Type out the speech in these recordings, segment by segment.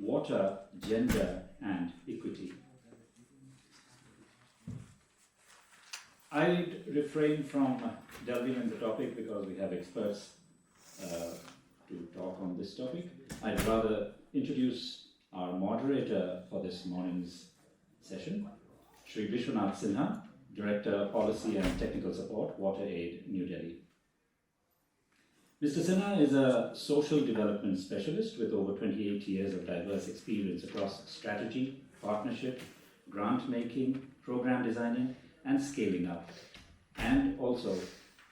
water, gender and equity. I'd refrain from delving into the topic because we have experts to talk on this topic. I'd rather introduce our moderator for this morning's session, Shri Vishwanath Sinha, Director, Policy and Technical Support, WaterAid, New Delhi. Mr. Sinha is a social development specialist with over 28 years of diverse experience across strategy, partnership, grant making, program designing, and scaling up, and also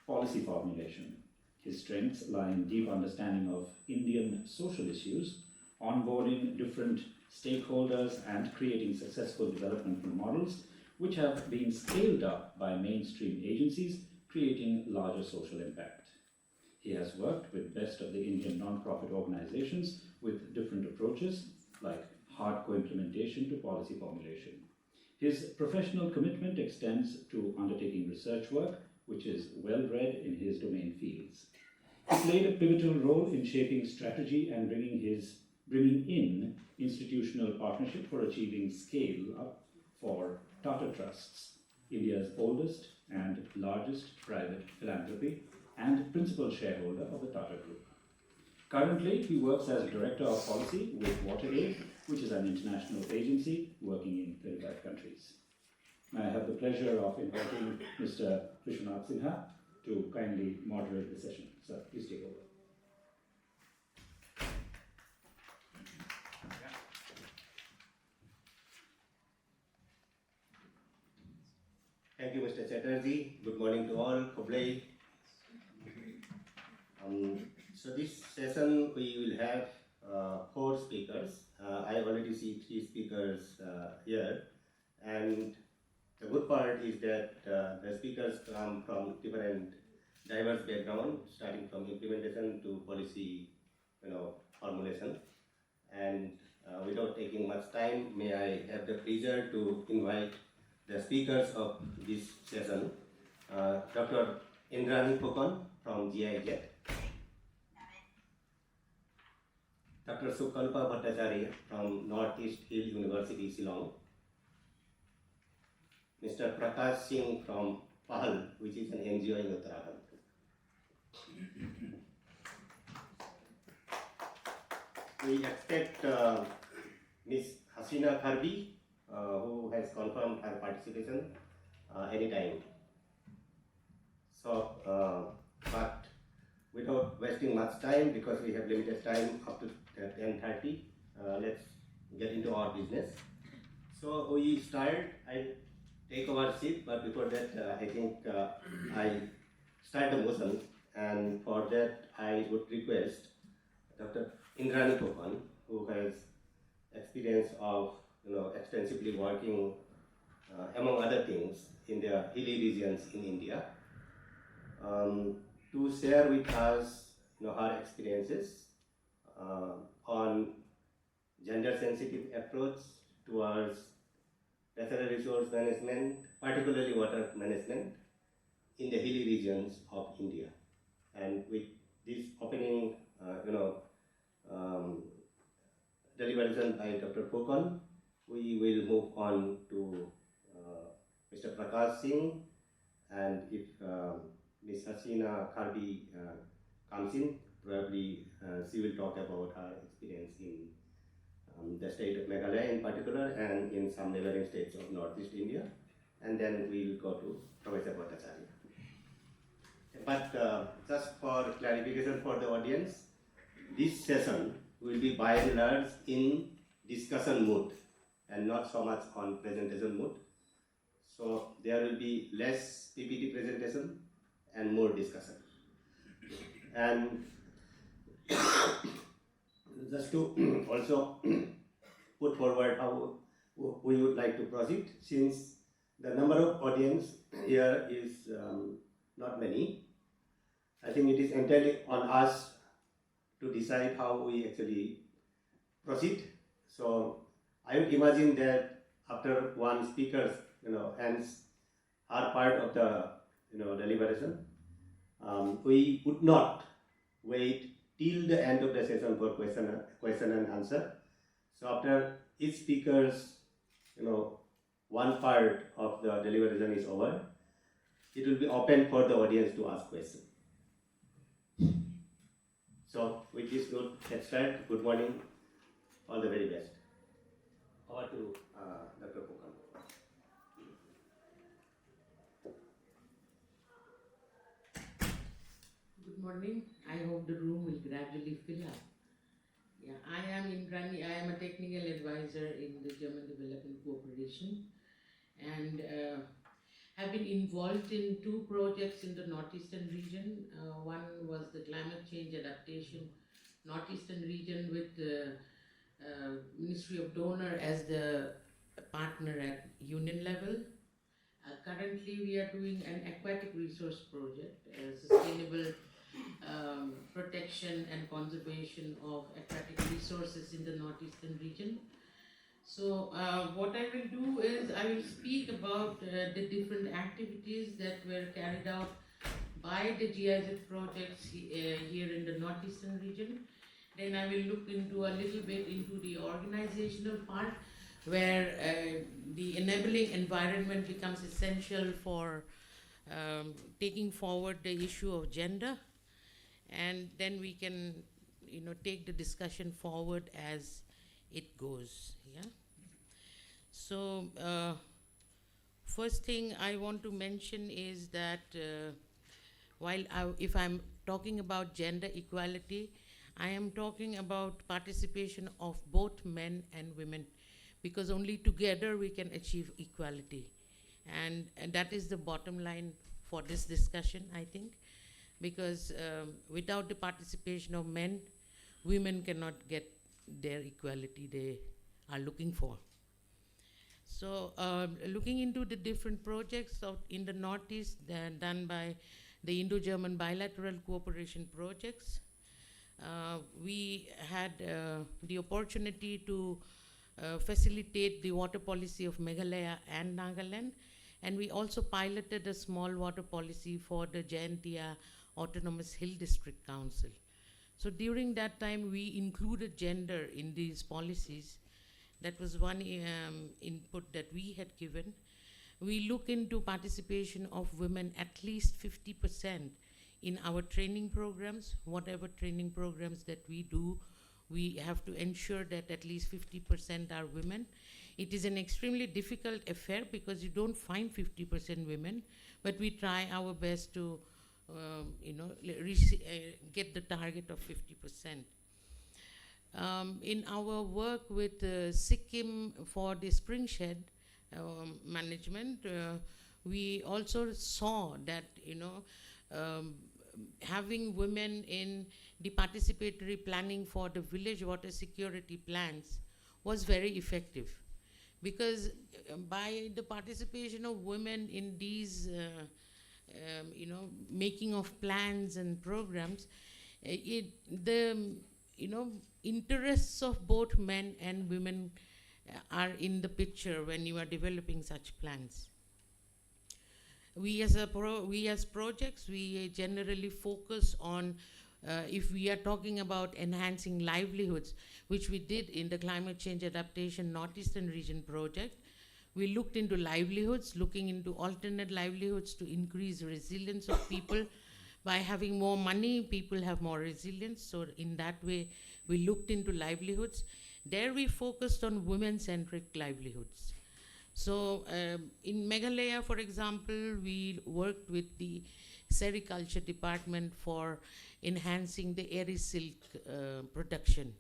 policy formulation. His strengths lie in deep understanding of Indian social issues, onboarding different stakeholders, and creating successful development models which have been scaled up by mainstream agencies, creating larger social impact. He has worked with best of the Indian non-profit organizations with different approaches, like hardcore implementation to policy formulation. His professional commitment extends to undertaking research work, which is well-read in his domain fields. He played a pivotal role in shaping strategy and bringing in institutional partnership for achieving scale up for Tata Trusts, India's oldest and largest private philanthropy and principal shareholder of the Tata Group. Currently, he works as Director of Policy with WaterAid, which is an international agency working in 35 countries. I have the pleasure of inviting Mr. Vishwanath Sinha to kindly moderate the session. Sir, please take over. Thank you, Mr. Chatterjee. Good morning to all. Conclave. So this session we will have 4 speakers. I already see 3 speakers here, and the good part is that the speakers come from different diverse backgrounds, starting from implementation to policy, formulation. And without taking much time, may I have the pleasure to invite the speakers of this session, Dr. Indrani Phokon from GIZ, Dr. Sukalpa Bhattacharya from Northeast Hill University, Shillong, Mr. Prakash Singh from PAHAL, which is an NGO in Uttarakhand. We expect Ms. Hasina Kharbi, who has confirmed her participation anytime. So, but without wasting much time, because we have limited time up to 10:30, let's get into our business. So we start. I take our seat, but before that, I think I start the motion, and for that I would request Dr. Indrani Phokon, who has experience of extensively working, among other things, in the hilly regions in India, to share with us her experiences on gender-sensitive approach towards natural resource management, particularly water management, in the hilly regions of India. And with this opening, deliberation by Dr. Phokon, we will move on to Mr. Prakash Singh, and if Ms. Hasina Kharbi comes in, probably she will talk about her experience in the state of Meghalaya in particular, and in some neighboring states of Northeast India, and then we will go to Professor Bhattacharya. But just for clarification for the audience, this session will be by and large in discussion mode and not so much on presentation mode. So there will be less PPT presentation and more discussion. And just to also put forward how we would like to proceed, since the number of audience here is not many, I think it is entirely on us to decide how we actually proceed. So I would imagine that after one speaker ends our part of the deliberation, we would not wait till the end of the session for question and answer. So after each speaker's, one part of the deliberation is over, it will be open for the audience to ask questions. So with this good, let's start. Good morning, all the very best. Over to Dr. Pukam. Good morning. I hope the room will gradually fill up. Yeah, I am Indrani. I am a technical advisor in the German Development Cooperation and have been involved in two projects in the Northeastern region. One was the climate change adaptation Northeastern region with the Ministry of Donor as the partner at union level. Currently, we are doing an aquatic resource project, sustainable protection and conservation of aquatic resources in the northeastern region. So what I will do is I will speak about the different activities that were carried out by the GIZ projects here in the northeastern region. Then I will look into a little bit into the organizational part where the enabling environment becomes essential for taking forward the issue of gender, and then we can take the discussion forward as it goes. Yeah. So first thing I want to mention is that if I'm talking about gender equality, I am talking about participation of both men and women, because only together we can achieve equality. And that is the bottom line for this discussion, I think, because without the participation of men, women cannot get their equality they are looking for. So looking into the different projects in the Northeast done by the Indo-German bilateral cooperation projects, we had the opportunity to facilitate the water policy of Meghalaya and Nagaland, and we also piloted a small water policy for the Jaintia Autonomous Hill District Council. So during that time, we included gender in these policies. That was one input that we had given. We look into participation of women at least 50% in our training programs. Whatever training programs that we do, we have to ensure that at least 50% are women. It is an extremely difficult affair because you don't find 50% women, but we try our best to get the target of 50%. In our work with Sikkim for the spring shed management, we also saw that having women in the participatory planning for the village water security plans was very effective, because by the participation of women in these making of plans and programs, the interests of both men and women are in the picture when you are developing such plans. We as projects, we generally focus on if we are talking about enhancing livelihoods, which we did in the climate change adaptation Northeastern region project. We looked into livelihoods, looking into alternate livelihoods to increase resilience of people. By having more money, people have more resilience. So in that way, we looked into livelihoods. There we focused on women-centric livelihoods. So in Meghalaya, for example, we worked with the sericulture department for enhancing the airy silk production.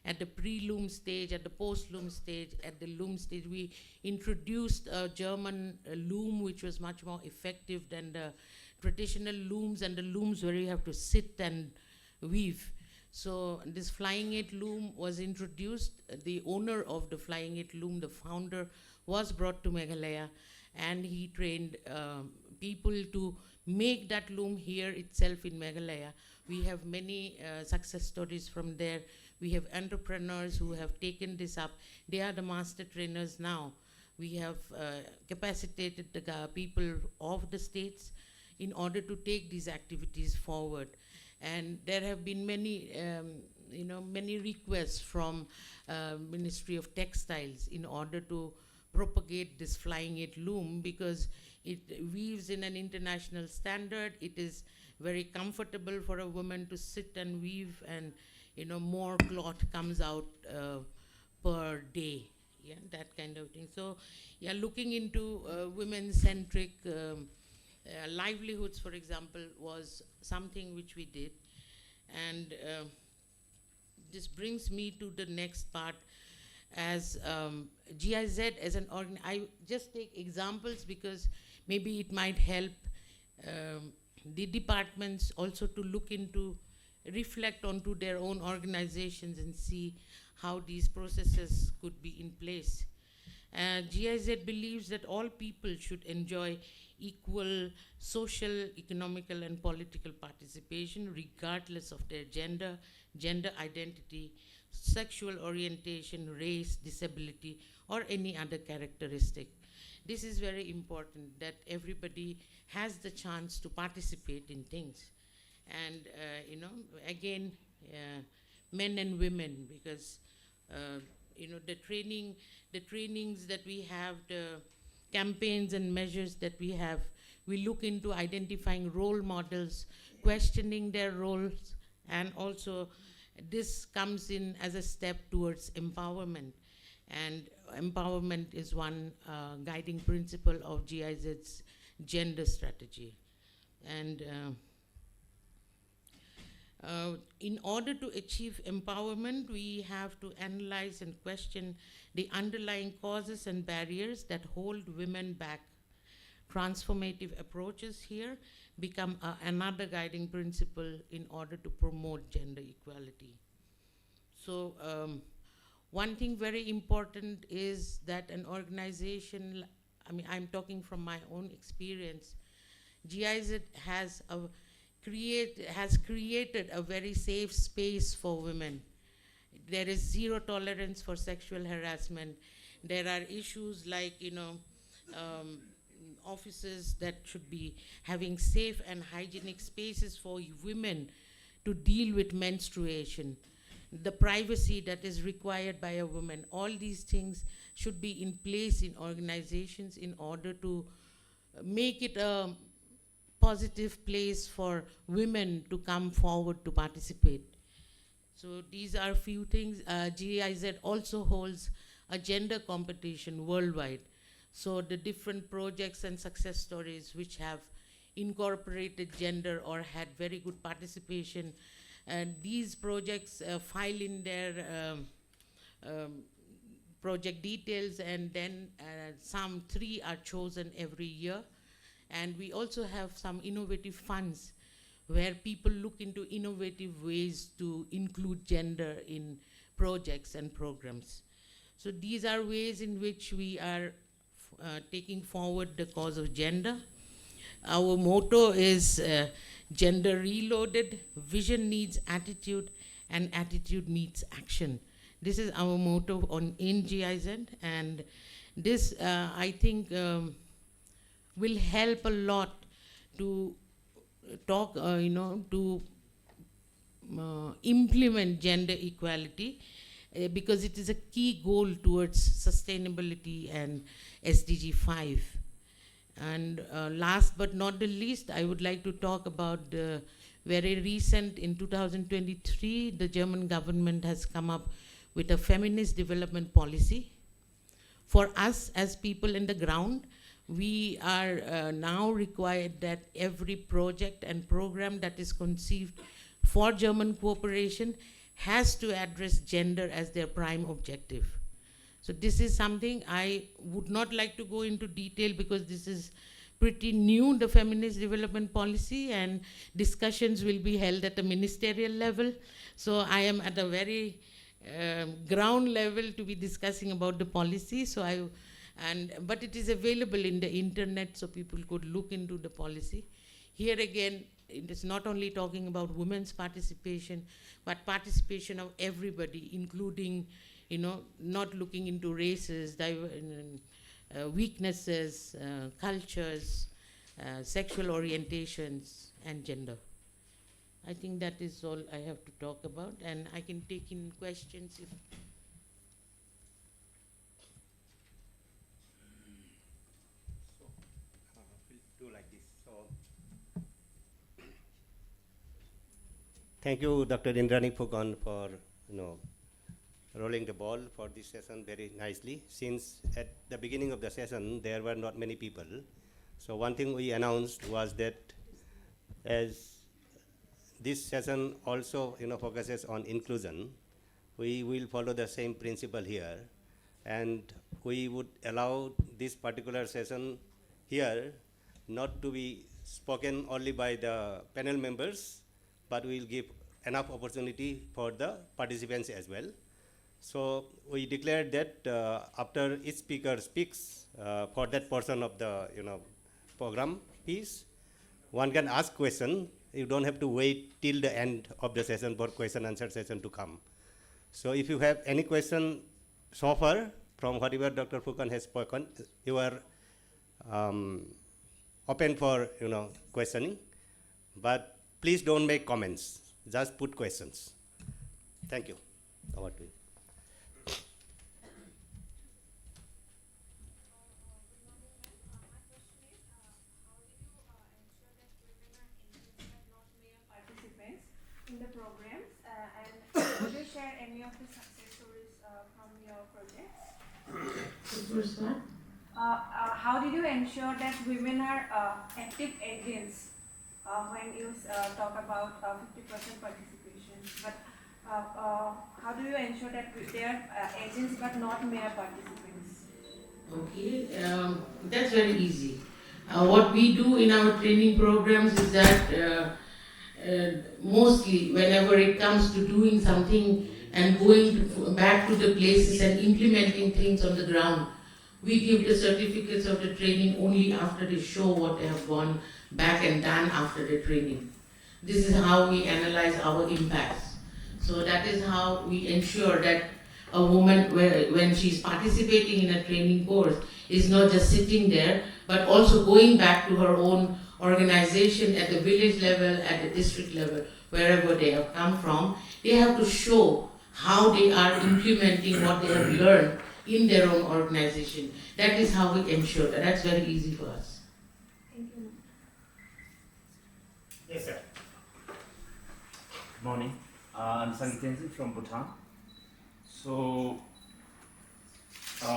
At the pre-loom stage, at the post-loom stage, at the loom stage, we introduced a German loom which was much more effective than the traditional looms, and the looms where you have to sit and weave. So this Flying It loom was introduced. The owner of the Flying It loom, the founder, was brought to Meghalaya, and he trained people to make that loom here itself in Meghalaya. We have many success stories from there. We have entrepreneurs who have taken this up. They are the master trainers now. We have capacitated the people of the states in order to take these activities forward. And there have been many many requests from Ministry of Textiles in order to propagate this flying it loom, because it weaves in an international standard. It is very comfortable for a woman to sit and weave, and more cloth comes out per day. Yeah, that kind of thing. So, yeah, looking into women-centric livelihoods, for example, was something which we did. And this brings me to the next part. As GIZ as an I just take examples because maybe it might help the departments also to look into, reflect onto their own organizations and see how these processes could be in place. GIZ believes that all people should enjoy equal social, economical, and political participation regardless of their gender, gender identity, sexual orientation, race, disability, or any other characteristic. This is very important, that everybody has the chance to participate in things. And, again, men and women, because, the trainings that we have, the campaigns and measures that we have, we look into identifying role models, questioning their roles, and also this comes in as a step towards empowerment. And empowerment is one guiding principle of GIZ's gender strategy. And in order to achieve empowerment, we have to analyze and question the underlying causes and barriers that hold women back. Transformative approaches here become another guiding principle in order to promote gender equality. So one thing very important is that an organization, I'm talking from my own experience, GIZ has created a very safe space for women. There is zero tolerance for sexual harassment. There are issues like, offices that should be having safe and hygienic spaces for women to deal with menstruation, the privacy that is required by a woman. All these things should be in place in organizations in order to make it a positive place for women to come forward to participate. So these are few things. GIZ also holds a gender competition worldwide. So the different projects and success stories which have incorporated gender or had very good participation, and these projects file in their project details, and then some 3 are chosen every year. And we also have some innovative funds where people look into innovative ways to include gender in projects and programs. So these are ways in which we are taking forward the cause of gender. Our motto is gender reloaded, vision needs attitude, and attitude meets action. This is our motto in GIZ, and this I think will help a lot to talk, to implement gender equality, because it is a key goal towards sustainability and SDG 5. And last but not the least, I would like to talk about the very recent, in 2023, the German government has come up with a feminist development policy. For us as people in the ground, we are now required that every project and program that is conceived for German cooperation has to address gender as their prime objective. So this is something I would not like to go into detail because this is pretty new, the feminist development policy, and discussions will be held at the ministerial level. So I am at a very ground level to be discussing about the policy. So but it is available in the internet, so people could look into the policy. Here again, it is not only talking about women's participation, but participation of everybody, including, not looking into races, weaknesses, cultures, sexual orientations, and gender. I think that is all I have to talk about, and I can take in questions if. We'll do like this. So, thank you, Dr. Indrani Phukan, for rolling the ball for this session very nicely. Since at the beginning of the session there were not many people, so one thing we announced was that as this session also focuses on inclusion, we will follow the same principle here, and we would allow this particular session here not to be spoken only by the panel members, but we will give enough opportunity for the participants as well. So we declared that after each speaker speaks for that portion of the program piece, one can ask question. You don't have to wait till the end of the session for question answer session to come. So if you have any question so far from whatever Dr. Phukan has spoken, you are open for questioning, but please don't make comments. Just put questions. Thank you. Over to you. In the programs, and would you share any of the success stories from your projects? First one? How did you ensure that women are active agents when you talk about 50% participation? But how do you ensure that they are agents but not mere participants? Okay, that's very easy. What we do in our training programs is that mostly whenever it comes to doing something and going back to the places and implementing things on the ground, we give the certificates of the training only after they show what they have gone back and done after the training. This is how we analyze our impacts. So that is how we ensure that a woman, when she's participating in a training course, is not just sitting there, but also going back to her own organization at the village level, at the district level, wherever they have come from. They have to show how they are implementing what they have learned in their own organization. That is how we ensure that. That's very easy for us. Thank you. Yes, sir. Good morning. I'm Sangitenzin from Bhutan. So,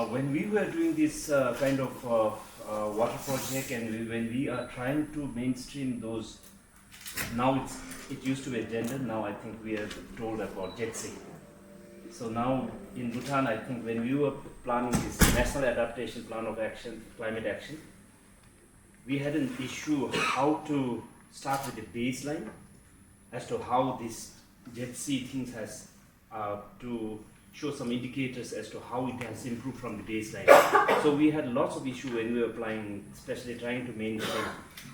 when we were doing this kind of water project, and when we are trying to mainstream those, now it used to be a gender, now I think we are told about JETSI. So now in Bhutan, I think when we were planning this National Adaptation Plan of Action, Climate Action, we had an issue how to start with the baseline as to how this JETSI things has to show some indicators as to how it has improved from the baseline. So we had lots of issue when we were applying, especially trying to maintain,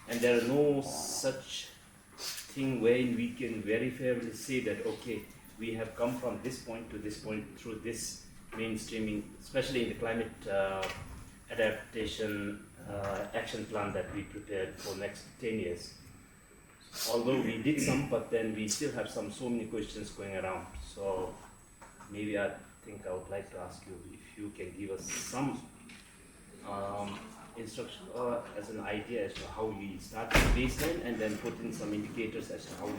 and there are no such thing wherein we can very fairly say that okay, we have come from this point to this point through this mainstreaming, especially in the climate adaptation action plan that we prepared for next 10 years. Although we did some, but then we still have so many questions going around. So maybe I think I would like to ask you if you can give us some instruction as an idea as to how we start the baseline and then put in some indicators as to how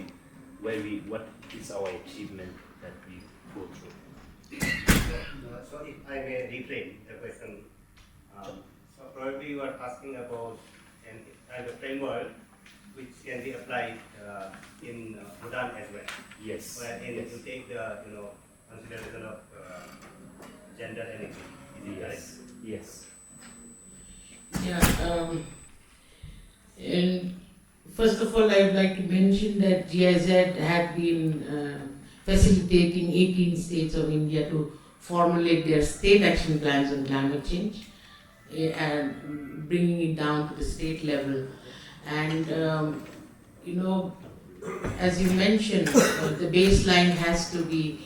what is our achievement that we go through. So if I may reframe the question, so probably you are asking about a framework which can be applied in Bhutan as well. Yes. Wherein Yes. you take the consideration of gender and equity. Yes. Yes. Yeah. And first of all, I would like to mention that GIZ had been facilitating 18 states of India to formulate their state action plans on climate change and bringing it down to the state level. And as you mentioned, the baseline has to be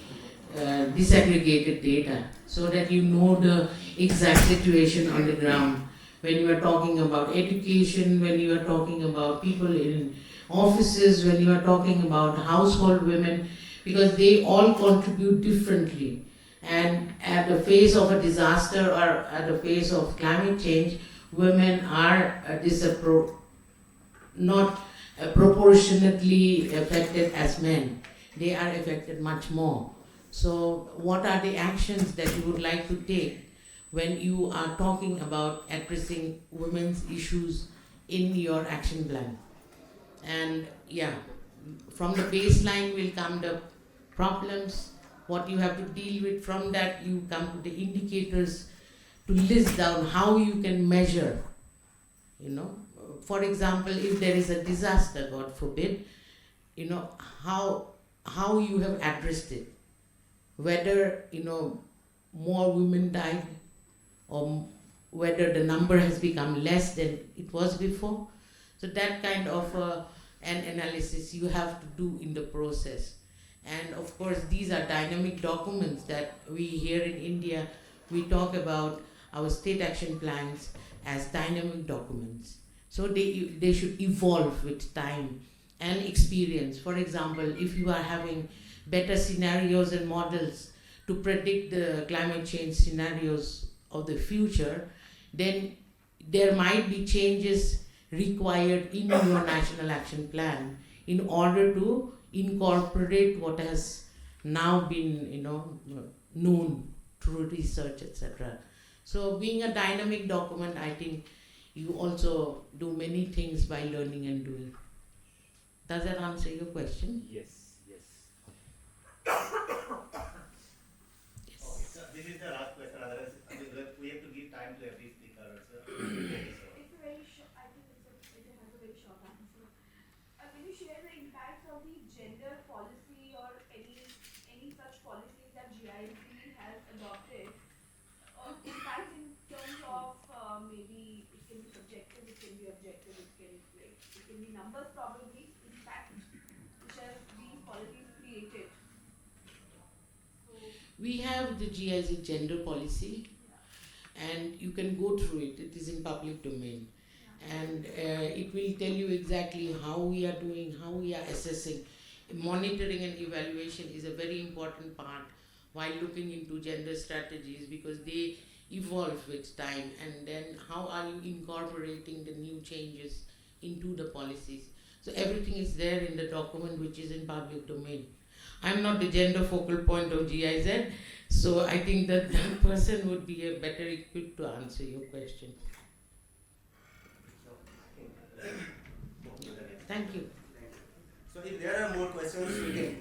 disaggregated data so that you know the exact situation on the ground. When you are talking about education, when you are talking about people in offices, when you are talking about household women, because they all contribute differently. And at the face of a disaster or at the face of climate change, women are not proportionately affected as men. They are affected much more. So, what are the actions that you would like to take when you are talking about addressing women's issues in your action plan? And yeah, from the baseline will come the problems, what you have to deal with. From that, you come to the indicators to list down how you can measure. You know, for example, if there is a disaster, God forbid, you know, how you have addressed it, whether more women died or whether the number has become less than it was before. So that kind of an analysis you have to do in the process. And of course, these are dynamic documents that we here in India, we talk about our state action plans as dynamic documents. So they should evolve with time and experience. For example, if you are having better scenarios and models to predict the climate change scenarios of the future, then there might be changes required in your national action plan in order to incorporate what has now been known through research, etc. So being a dynamic document, I think you also do many things by learning and doing. Does that answer your question? Yes, yes. Yes. So this is the last question. Otherwise, we have to give time to every speaker. So, It's a very short, I think it has a very short answer. Can you share the impacts of the gender policy or any such policies that GIZ has adopted? Or impacts in terms of maybe it can be subjective, it can be objective, it can be numbers probably, impact which have these policies created. So, We have the GIZ gender policy, and you can go through it. It is in public domain, and it will tell you exactly how we are doing, how we are assessing. Monitoring and evaluation is a very important part while looking into gender strategies, because they evolve with time. And then how are you incorporating the new changes into the policies? So everything is there in the document, which is in public domain. I'm not the gender focal point of GIZ, so I think that that person would be a better equipped to answer your question. Thank you. So if there are more questions, we can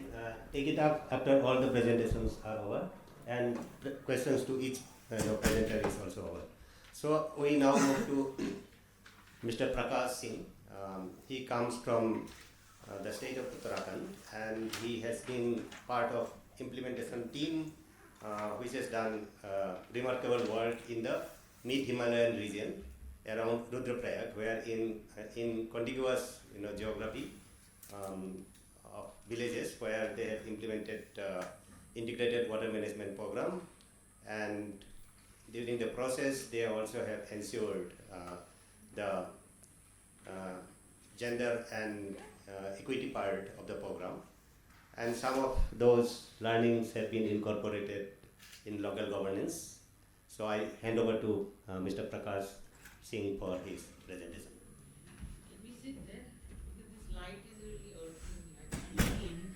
take it up after all the presentations are over, and questions to each presenter is also over. So we now move to Mr. Prakash Singh. He comes from the state of Uttarakhand, and he has been part of implementation team which has done remarkable work in the mid-Himalayan region around Rudraprayag, where in contiguous geography of villages where they have implemented integrated water management program, and during the process they also have ensured the gender and equity part of the program, and some of those learnings have been incorporated in local governance. So I hand over to Mr. Prakash Singh for his presentation. Can we sit there? Because this light is really irking me. I can't see anything.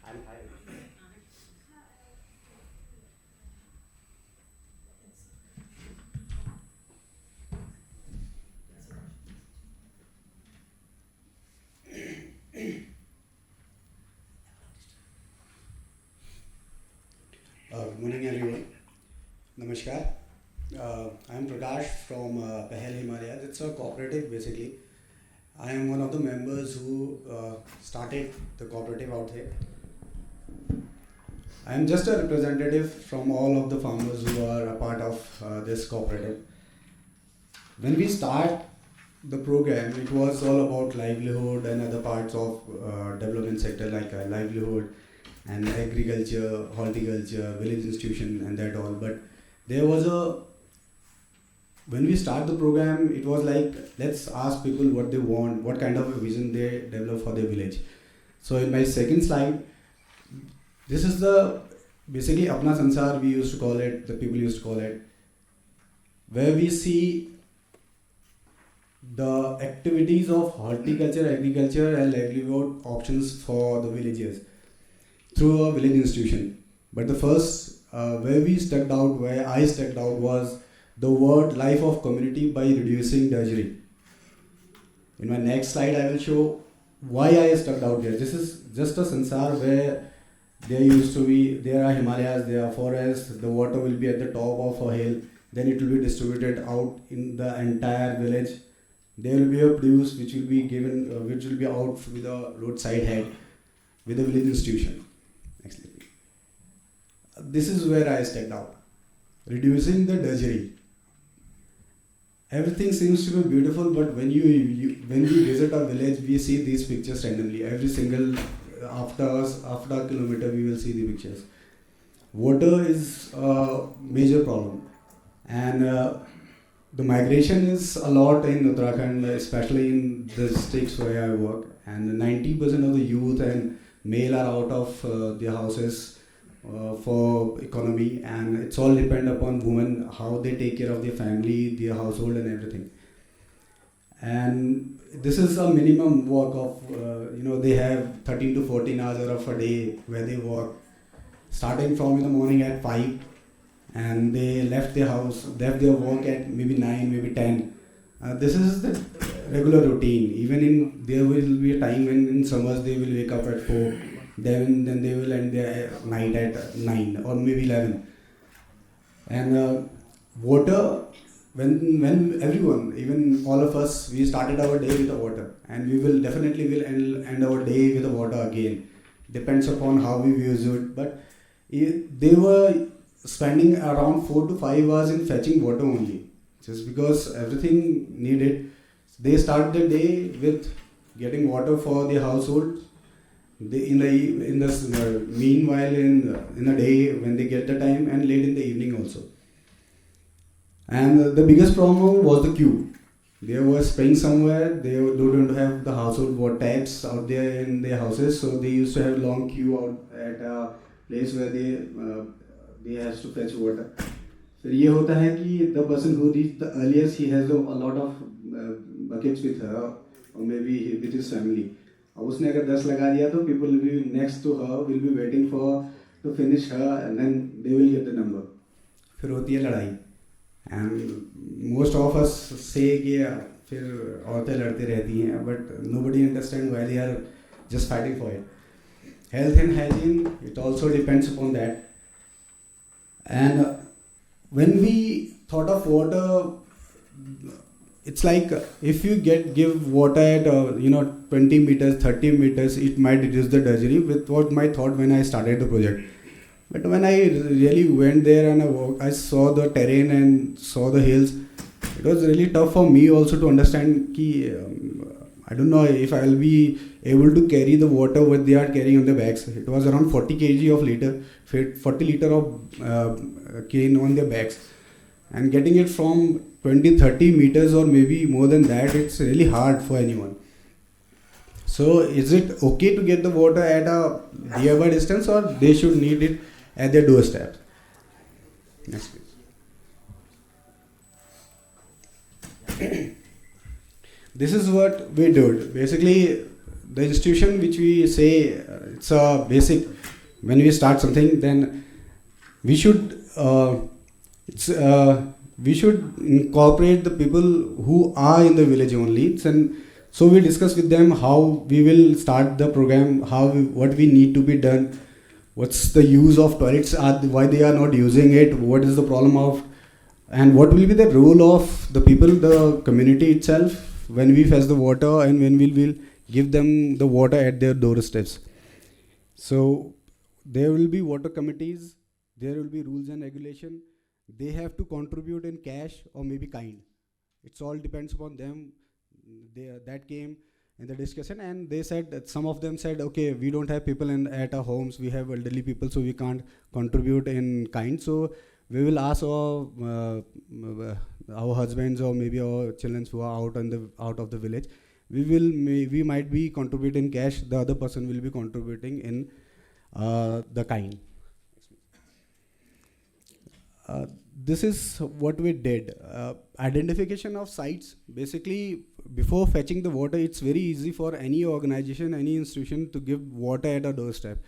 I'm fine. Good morning, everyone. Namaskar. I'm Prakash from Pahel Himalayas. It's a cooperative basically. I am one of the members who started the cooperative out here. I am just a representative from all of the farmers who are a part of this cooperative. When we start the program, it was all about livelihood and other parts of development sector like livelihood and agriculture, horticulture, village institution and that all. But there was a when we start the program, it was like, let's ask people what they want, what kind of a vision they develop for their village. So in my second slide, this is the basically Apna Sansar we used to call it, the people used to call it, where we see the activities of horticulture, agriculture and livelihood options for the villagers through a village institution. But the first where I stuck out was the word life of community by reducing drudgery. In my next slide, I will show why I stuck out here. This is just a Sansar where there are Himalayas, there are forests, the water will be at the top of a hill, then it will be distributed out in the entire village. There will be a produce which will be given, which will be out with a roadside head, with a village institution. Next slide. This is where I stepped out. Reducing the drudgery. Everything seems to be beautiful, but when when we visit a village, we see these pictures randomly. Every single after a kilometer, we will see the pictures. Water is a major problem, and the migration is a lot in Uttarakhand, especially in the districts where I work. And 90% of the youth and male are out of their houses for economy, and it's all depend upon women, how they take care of their family, their household and everything. And this is a minimum work of, they have 13 to 14 hours of a day where they work, starting from in the morning at 5, and they left their work at maybe 9, maybe 10. This is the regular routine. Even there will be a time when in summers they will wake up at 4, then they will end their night at 9 or maybe 11. And water, when everyone, even all of us, we started our day with the water, and we will definitely end our day with the water again. Depends upon how we use it, but they were spending around 4 to 5 hours in fetching water only, just because everything needed. They start the day with getting water for their household. Meanwhile, in the day when they get the time, and late in the evening also. And the biggest problem was the queue. They were staying somewhere, they don't have the household water taps out there in their houses, so they used to have long queue out at a place where they has to fetch water. So ये होता है कि the person who reached the earliest, he has a lot of buckets with her, or maybe with his family. अब उसने अगर 10 लगा दिया तो people will be next to her will be waiting for to finish her, and then they will get the number. फिर होती है लड़ाई, and most of us say कि फिर औरतें लड़ती रहती हैं, but nobody understand why they are just fighting for it. Health and hygiene, it also depends upon that. And when we thought of water, it's like if you give water at 20 meters, 30 meters, it might reduce the drudgery, with what my thought when I started the project. But when I really went there and I saw the terrain and saw the hills, it was really tough for me also to understand ki, I don't know if I will be able to carry the water what they are carrying on their backs. It was around 40 kg of liter, 40 liter of cane on their backs. And getting it from 20-30 meters or maybe more than that, it's really hard for anyone. So is it okay to get the water at a nearby distance, or they should need it at their doorstep? Next please. This is what we did. Basically, the institution which we say it's a basic. When we start something, then we should incorporate the people who are in the village only. And so we discuss with them how we will start the program, what we need to be done, what's the use of toilets, why they are not using it, what is the problem of, and what will be the role of the people, the community itself, when we fetch the water and when we will give them the water at their doorsteps. So there will be water committees, there will be rules and regulation. They have to contribute in cash or maybe kind. It's all depends upon them. That came in the discussion, and they said that some of them said, okay, we don't have people at our homes, we have elderly people, so we can't contribute in kind. So we will ask our husbands or maybe our children who are out of the village. We might be contributing cash. The other person will be contributing in the kind. This is what we did. Identification of sites. Basically, before fetching the water, it's very easy for any organization, any institution to give water at a doorstep.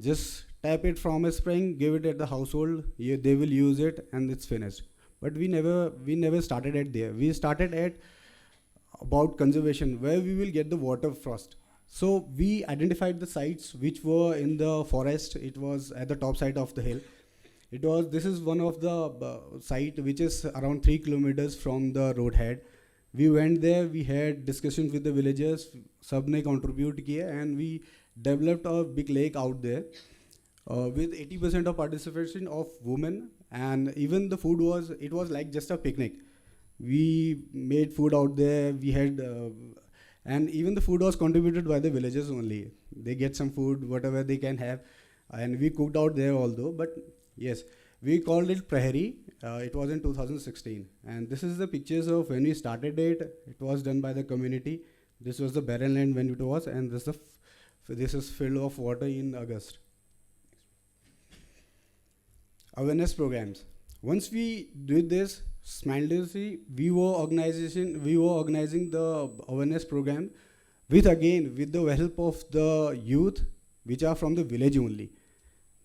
Just tap it from a spring, give it at the household. They will use it, and it's finished. But we never started at there. We started at about conservation, where we will get the water first. So we identified the sites which were in the forest. It was at the top side of the hill. This is one of the site which is around 3 kilometers from the road head. We went there, we had discussions with the villagers, सबने contribute किया, and we developed a big lake out there with 80% of participation of women, and even the food was like just a picnic. We made food out there, we had, and even the food was contributed by the villagers only. They get some food, whatever they can have, and we cooked out there although, but yes, we called it Prahari. It was in 2016, and this is the pictures of when we started it. It was done by the community. This was the barren land when it was, and this is filled of water in August. Awareness programs. Once we did this, simultaneously we were organizing the awareness program with the help of the youth, which are from the village only.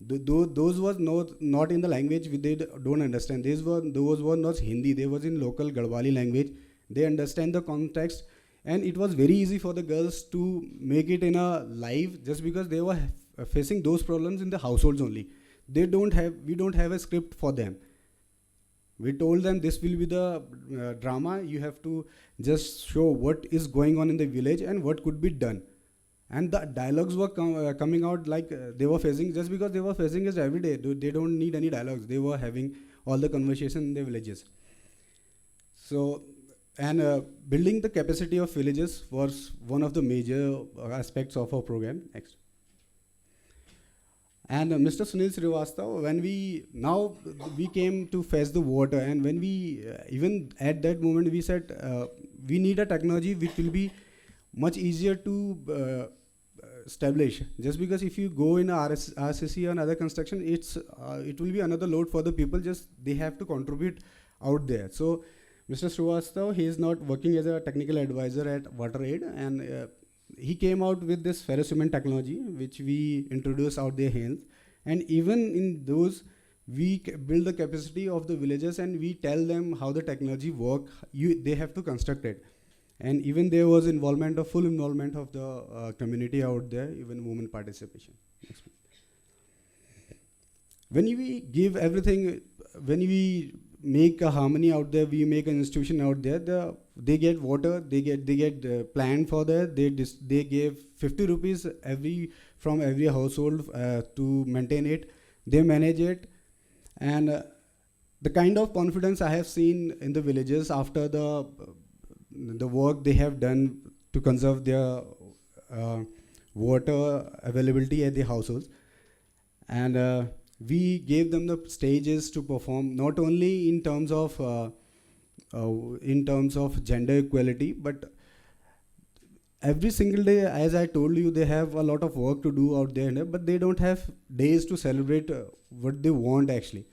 Those was not in the language they don't understand. Those were not Hindi. They was in local Garhwali language. They understand the context, and it was very easy for the girls to make it in a live, just because they were facing those problems in the households only. We don't have a script for them. We told them this will be the drama. You have to just show what is going on in the village and what could be done. And the dialogues were coming out like they were facing, just because they were facing it every day. They don't need any dialogues. They were having all the conversation in the villages. So, and building the capacity of villages was one of the major aspects of our program. Next. And Mr. Sunil Srivastava, when we came to fetch the water, and when we, even at that moment, we said we need a technology which will be much easier to establish. Just because if you go in RCC or another construction, it will be another load for the people. Just they have to contribute out there. So Mr. Srivastava, he is not working as a technical advisor at WaterAid, and he came out with this ferrocement technology, which we introduced out their hands. And even in those, we build the capacity of the villagers, and we tell them how the technology work. They have to construct it. And even there was full involvement of the community out there, even women participation. When we give everything, when we make a harmony out there, we make an institution out there, they get water, they get plan for that, they gave 50 rupees from every household to maintain it, they manage it. And the kind of confidence I have seen in the villages after the work they have done to conserve their water availability at the households. And we gave them the stages to perform, not only in terms of gender equality, but every single day, as I told you, they have a lot of work to do out there, but they don't have days to celebrate what they want actually.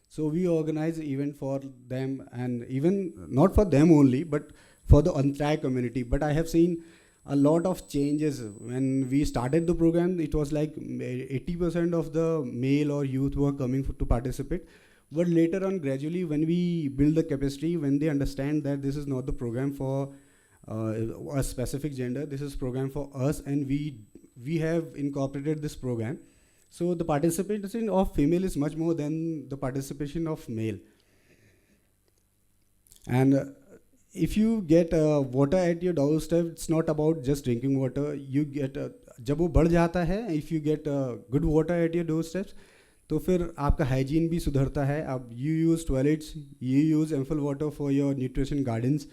So we organize event for them, and even not for them only, but for the entire community. But I have seen a lot of changes. When we started the program, it was like 80% of the male or youth were coming to participate. But later on, gradually, when we build the capacity, when they understand that this is not the program for a specific gender, this is program for us, and we have incorporated this program. So the participation of female is much more than the participation of male. And if you get water at your doorstep, it's not about just drinking water. You get जब वो बढ़ जाता है, if you get good water at your doorsteps, तो फिर आपका hygiene भी सुधरता है. अब you use toilets, you use ample water for your nutrition gardens,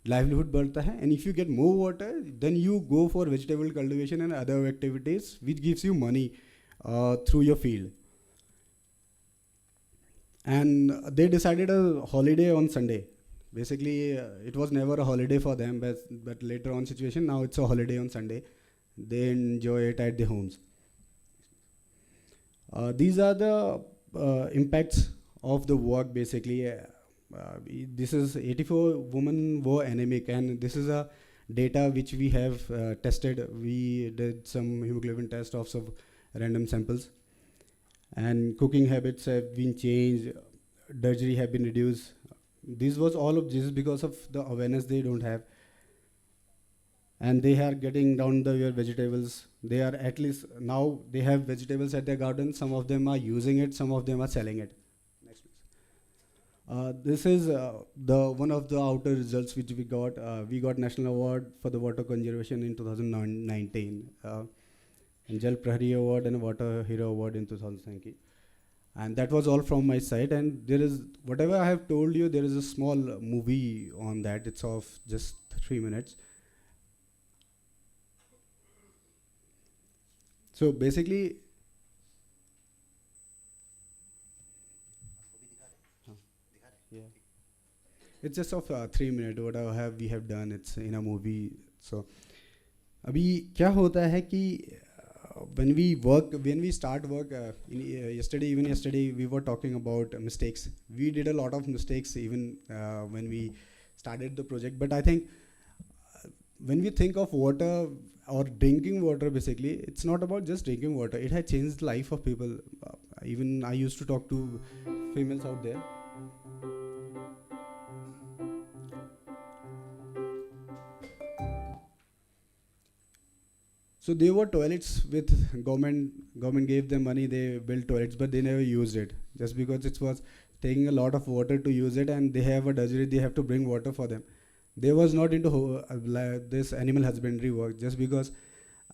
livelihood बढ़ता है. And if you get more water, then you go for vegetable cultivation and other activities, which gives you money through your field. and they decided a holiday on Sunday. Basically, it was never a holiday for them, but later on situation, now it's a holiday on Sunday. They enjoy it at their homes. These are the impacts of the work basically. This is 84 women were anemic, and this is a data which we have tested. We did some hemoglobin test of some random samples, and cooking habits have been changed, drudgery have been reduced. This was all of this because of the awareness they don't have, and they are getting down the vegetables. They are at least now they have vegetables at their garden. Some of them are using it, some of them are selling it. Next, please. This is the one of the outer results which we got. We got National Award for the water conservation in 2019, and Jal Prahari Award and Water Hero Award in 2019. And that was all from my side. And there is whatever I have told you. There is a small movie on that. It's of just 3 minutes. So basically, yeah, it's just of 3 minutes. Whatever we have done, it's in a movie. So, अभी क्या होता है कि when we start work, even yesterday we were talking about mistakes. We did a lot of mistakes even when we started the project. But I think when we think of water or drinking water, basically, it's not about just drinking water. It has changed the life of people. Even I used to talk to females out there. So there were toilets with government gave them money, they built toilets, but they never used it just because it was taking a lot of water to use it, and they have a drudgery, they have to bring water for them. They was not into this animal husbandry work just because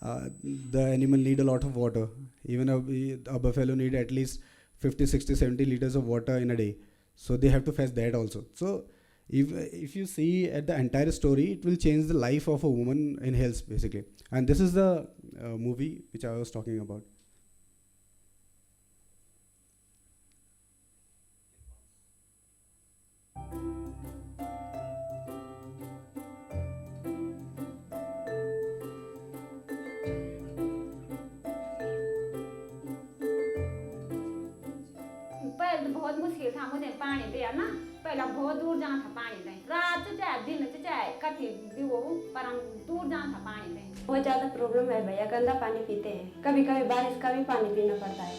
the animal need a lot of water. Even a buffalo need at least 50, 60, 70 liters of water in a day. So they have to fetch that also. So if you see at the entire story, it will change the life of a woman in hills basically. And this is the movie which I was talking about. पहले तो बहुत मुश्किल था मुझे पानी दिया ना पहला बहुत दूर जाना था पानी दें रात से चाहे दिन से चाहे कथी भी वो पर हम दूर जाना था पानी दें बहुत ज़्यादा प्रॉब्लम है भैया गंदा पानी पीते हैं कभी कभी बारिश का भी पानी पीना पड़ता है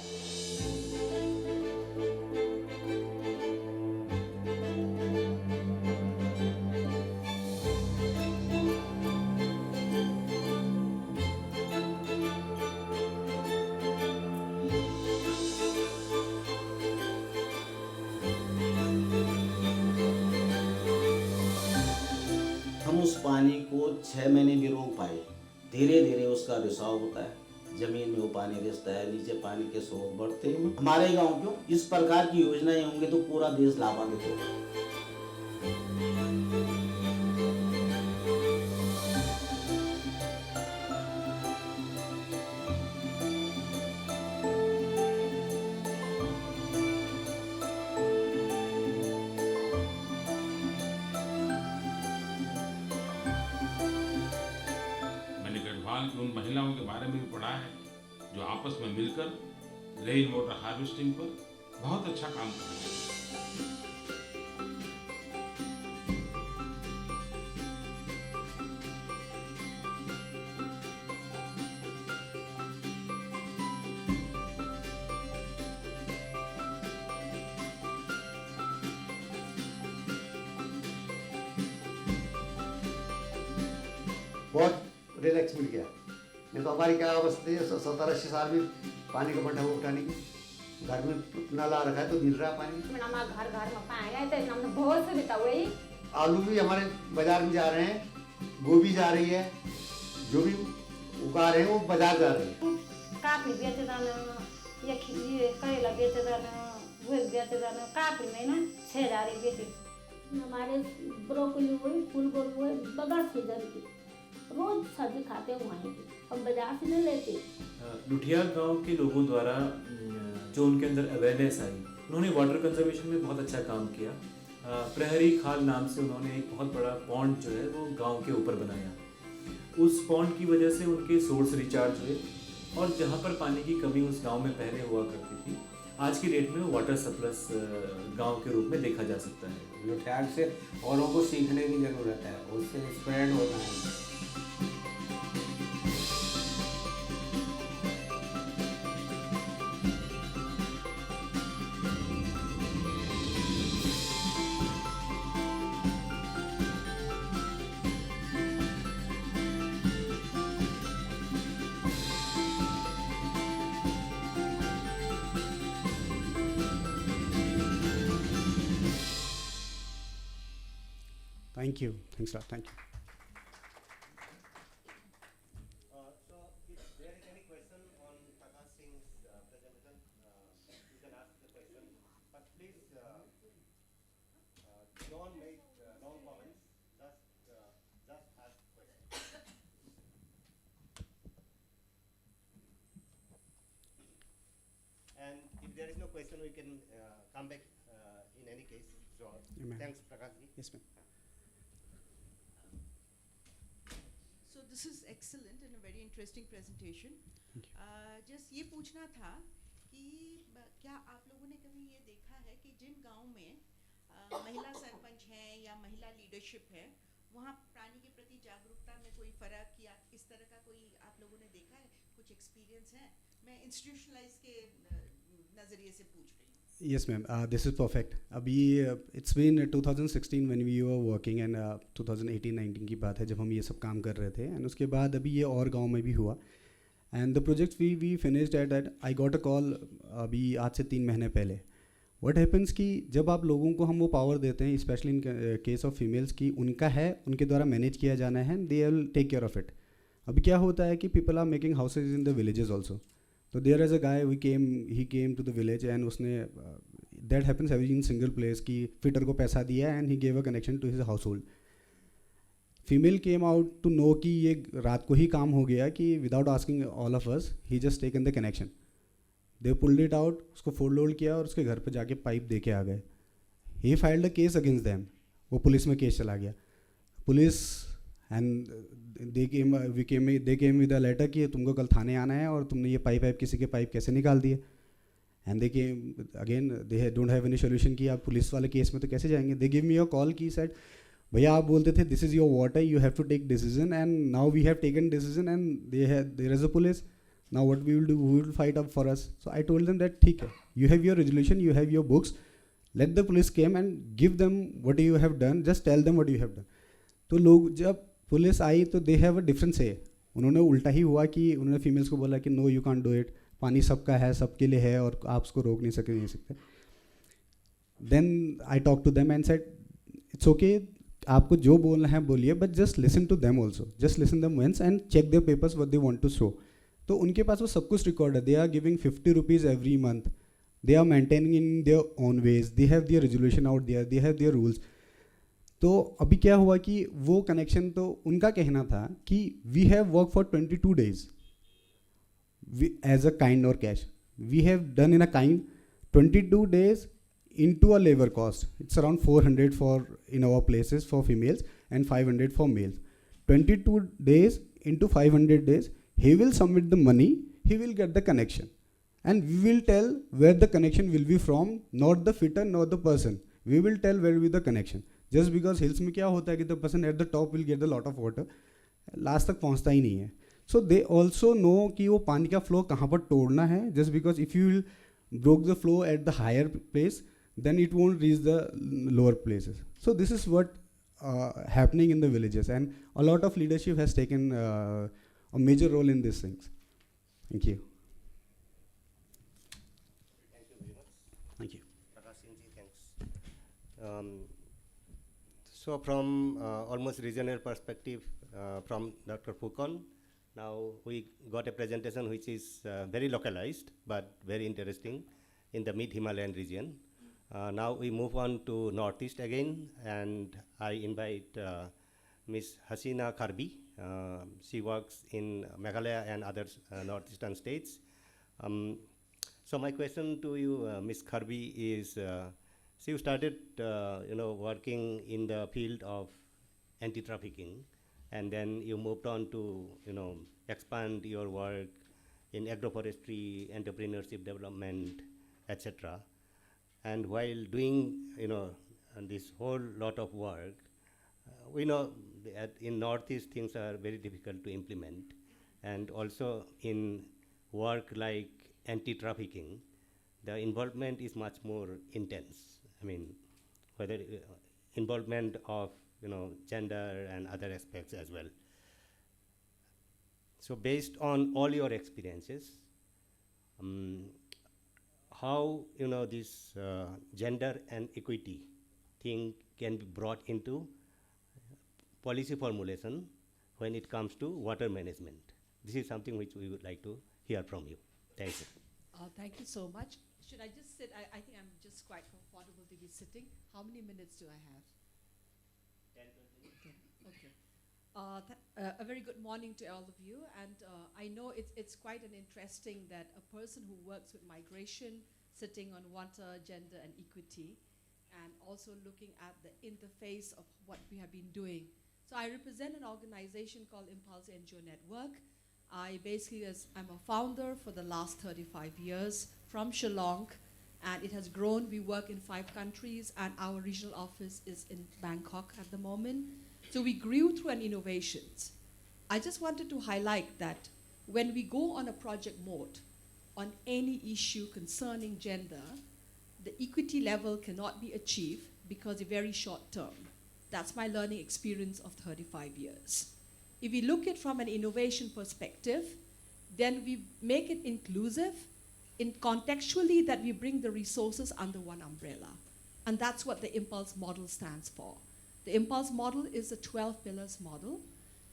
हम उस पानी को 6 महीने भी रोक पाए धीरे धीरे उसका रिसाव होता है जमीन में वो पानी रिसता है नीचे पानी के स्रोत बढ़ते हैं हमारे गांव क्यों इस प्रकार की योजनाएं होंगी तो पूरा देश लाभान्वित होगा की उन महिलाओं के बारे में भी पढ़ा है जो आपस में मिलकर रेन वाटर हार्वेस्टिंग पर बहुत अच्छा काम कर रही हैं। बहुत रिलैक्स मिल गया नहीं तो हमारी क्या अवस्था है 70-80 साल में पानी का बंटा उठाने की घर में नाला रखा है तो मिल रहा है पानी हमारे घर घर में पानी है तो हमने बहुत सुविधा हुई आलू भी हमारे बाजार में जा रहे हैं गोभी जा रही है जो भी उगा रहे हैं वो बाजार जा रहे हैं काफी बेचे जाना या करेला बेचे जाना वो बेचे जाना काफी में ना 6,000 बेचे हमारे ब्रोकली हुई फूल गोभी हुई बगैर सीजन की रोज सब्जी खाते हैं वहीं की हम बाजार से नहीं लेते लुटिया गांव के लोगों द्वारा जो उनके अंदर अवेयरनेस आई उन्होंने वाटर कंजर्वेशन में बहुत अच्छा काम किया। प्रहरी खाल नाम से उन्होंने एक बहुत बड़ा पॉन्ड जो है वो गांव के ऊपर बनाया। उस पॉन्ड की वजह से उनके सोर्स रिचार्ज हुए और जहाँ पर पानी की कमी उस गांव में पहले हुआ करती थी, आज की डेट में वाटर सरप्लस गांव के रूप में देखा जा सकता है। जो ख्याल से औरों को सीखने की ज़रूरत है, उससे स्प्रेड होना है। Thank you. Thanks a lot. Thank you. So, if there is any question on Prakash Singh's presentation, you can ask the question. But please don't make long comments. Just ask questions. And if there is no question, we can come back in any case. So, thanks, Prakash ji. Yes, ma'am. So this is excellent and a very interesting presentation. Just ये पूछना था कि क्या आप लोगों ने कभी ये देखा है कि जिन गांव में महिला सरपंच हैं या महिला लीडरशिप है, वहाँ प्राणी के प्रति जागरूकता में कोई फर्क या इस तरह का कोई आप लोगों ने देखा है, कुछ एक्सपीरियंस है? मैं इंस्टीट्यूशनलाइज के नज़रिए से पूछ रही हूँ. Yes, ma'am. This is perfect. अभी it's been 2016 when we were working and 2018-19 की बात है जब हम ये सब काम कर रहे थे, and उसके बाद अभी ये और गांव में भी हुआ, and the projects we finished at that I got a call अभी आज से 3 महीने पहले. What happens कि जब आप लोगों को हम वो पावर देते हैं, specially in case of females की उनका है, उनके द्वारा मैनेज किया जाना है, they will take care of it. अभी क्या होता है कि people are making houses in the villages also. So there is a guy he came to the village and उसने that happens every in single place कि fitter को पैसा दिया and he gave a connection to his household. Female came out to know कि ये रात को ही काम हो गया कि without asking all of us he just taken the connection. They pulled it out, उसको फोल्ड लोड किया और उसके घर पे जाके पाइप दे के आ गए. He filed a case against them. वो पुलिस में केस चला गया. Police and they came with a letter कि तुमको कल थाने आना है और तुमने ये पाइप किसी के पाइप कैसे निकाल दिए. And they came again, they don't have any solution कि आप पुलिस वाले केस में तो कैसे जाएंगे. They give me a call कि said भैया आप बोलते थे this is your water, you have to take decision and now we have taken decision and there is a police. Now what we will do, we will fight up for us. So I told them that ठीक है, you have your resolution, you have your books, let the police came and give them what you have done, just tell them what you have done. तो लोग जब police आई तो they have a difference है. उन्होंने उल्टा ही हुआ कि उन्होंने फीमेल्स को बोला कि no you can't do it, पानी सबका है, सबके लिए है और आप उसको रोक नहीं सकते. Then I talk to them and said it's okay, आपको जो बोलना है बोलिए, but just listen to them also, just listen them once and check their papers what they want to show. तो उनके पास वो सब कुछ रिकॉर्ड है. They are giving 50 rupees every month, they are maintaining in their own ways, they have their resolution out there, they have their rules. तो अभी क्या हुआ कि वो कनेक्शन, तो उनका कहना था कि we have work for 22 days as a kind or cash. We have done in a kind 22 days into a labor cost. It's around 400 for in our places for females and 500 for males. 22 days into 500 days, he will submit the money, he will get the connection. And we will tell where the connection will be from, not the fitter, not the person. We will tell where will be the connection. Just because hills में क्या होता है कि the person at the top will get a lot of water, last तक पहुँचता ही नहीं है. So they also know कि वो पानी का flow कहाँ पर तोड़ना है. Just because if you will broke the flow at the higher place, then it won't reach the lower places. So this is what happening in the villages, and a lot of leadership has taken a major role in these things. Thank you. Thank you very much. Thank you. Prakash Singh ji, thanks. So from almost regional perspective from Dr. Fukon, now we got a presentation which is very localized but very interesting in the mid-Himalayan region. Now we move on to Northeast again, and I invite Ms. Hasina Karbi. She works in Meghalaya and other northeastern states. So my question to you, Ms. Kharbi, is so you started, working in the field of anti-trafficking, and then you moved on to, expand your work in agroforestry, entrepreneurship development, etc. And while doing, this whole lot of work, we know that in Northeast things are very difficult to implement, and also in work like anti-trafficking, the involvement is much more intense. I mean, whether involvement of gender and other aspects as well. So based on all your experiences, how this gender and equity thing can be brought into policy formulation when it comes to water management? This is something which we would like to hear from you. Thank you. Thank you so much. Should I just sit? I think I'm just quite comfortable to be sitting. How many minutes do I have? 10, 20. Okay. A very good morning to all of you. And I know it's quite an interesting that a person who works with migration, sitting on water, gender, and equity, and also looking at the interface of what we have been doing. So I represent an organization called Impulse NGO Network. I'm a founder for the last 35 years from Shillong, and it has grown. We work in 5 countries, and our regional office is in Bangkok at the moment. So we grew through an innovations. I just wanted to highlight that when we go on a project mode on any issue concerning gender, the equity level cannot be achieved because it's very short term. That's my learning experience of 35 years. If we look at from an innovation perspective, then we make it inclusive in contextually that we bring the resources under one umbrella. And that's what the Impulse model stands for. The Impulse model is a 12 pillars model,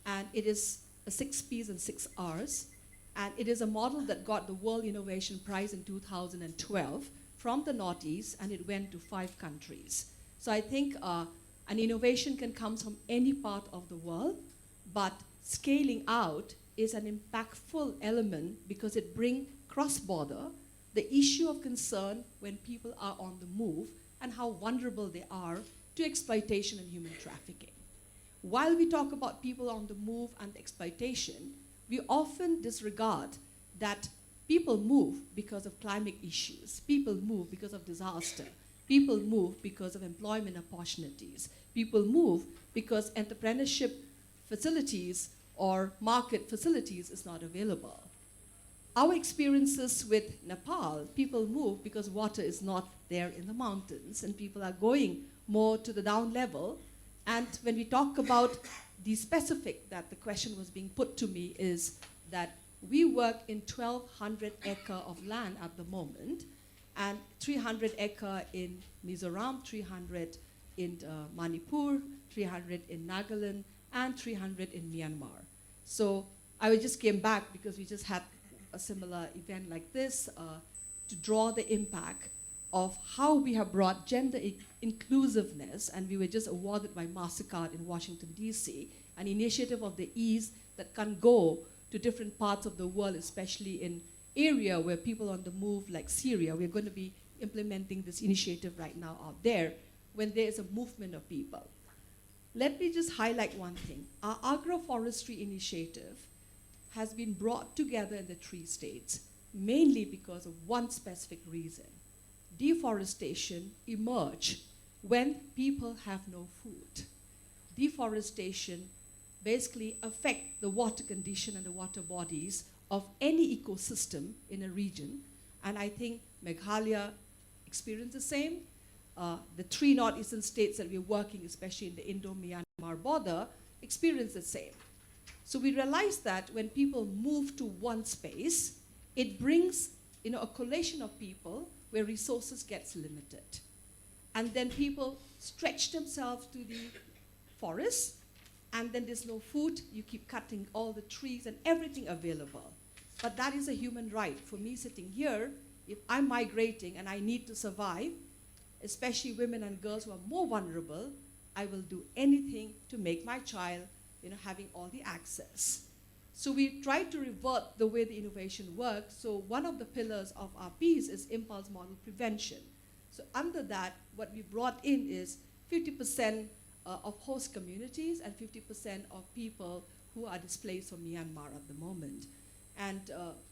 and it is a 6 P's and 6 R's. And it is a model that got the World Innovation Prize in 2012 from the Northeast, and it went to 5 countries. So I think an innovation can come from any part of the world, but scaling out is an impactful element because it brings cross-border the issue of concern when people are on the move and how vulnerable they are to exploitation and human trafficking. While we talk about people on the move and exploitation, we often disregard that people move because of climate issues, people move because of disaster, people move because of employment opportunities, people move because entrepreneurship facilities or market facilities is not available. Our experiences with Nepal, people move because water is not there in the mountains and people are going more to the down level. And when we talk about the specific that the question was being put to me is that we work in 1,200 acre of land at the moment, and 300 acre in Mizoram, 300 in Manipur, 300 in Nagaland, and 300 in Myanmar. So I just came back because we just had a similar event like this to draw the impact of how we have brought gender inclusiveness, and we were just awarded by MasterCard in Washington, D.C., an initiative of the East that can go to different parts of the world, especially in area where people on the move like Syria. We're going to be implementing this initiative right now out there when there is a movement of people. Let me just highlight one thing. Our agroforestry initiative has been brought together in the 3 states, mainly because of one specific reason. Deforestation emerged when people have no food. Deforestation basically affects the water condition and the water bodies of any ecosystem in a region. And I think Meghalaya experienced the same. The 3 northeastern states that we're working, especially in the Indo-Myanmar border, experience the same. So we realized that when people move to one space, it brings a collation of people where resources gets limited. And then people stretch themselves to the forest, and then there's no food, you keep cutting all the trees and everything available. But that is a human right. For me sitting here, if I'm migrating and I need to survive, especially women and girls who are more vulnerable, I will do anything to make my child having all the access. So we try to revert the way the innovation works. So one of the pillars of our piece is impulse model prevention. So under that, what we brought in is 50% of host communities and 50% of people who are displaced from Myanmar at the moment. And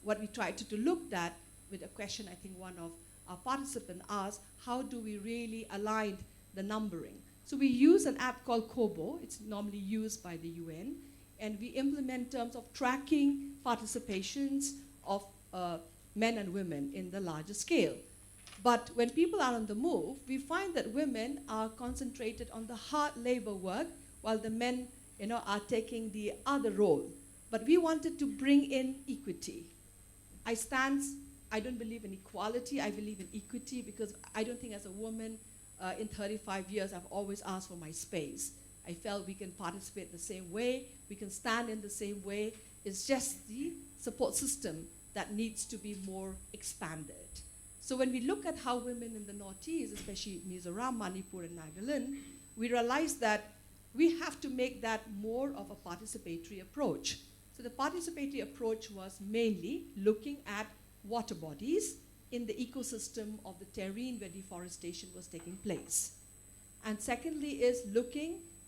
what we tried to look at with a question I think one of our participants asked, how do we really align the numbering? So we use an app called Kobo. It's normally used by the UN. And we implement terms of tracking participations of men and women in the larger scale. But when people are on the move, we find that women are concentrated on the hard labor work while the men are taking the other role. But we wanted to bring in equity. I don't believe in equality, I believe in equity, because I don't think as a woman in 35 years I've always asked for my space. I felt we can participate the same way, we can stand in the same way. It's just the support system that needs to be more expanded. So when we look at how women in the Northeast, especially Mizoram, Manipur, and Nagaland, we realize that we have to make that more of a participatory approach. So the participatory approach was mainly looking at water bodies in the ecosystem of the terrain where deforestation was taking place. And secondly is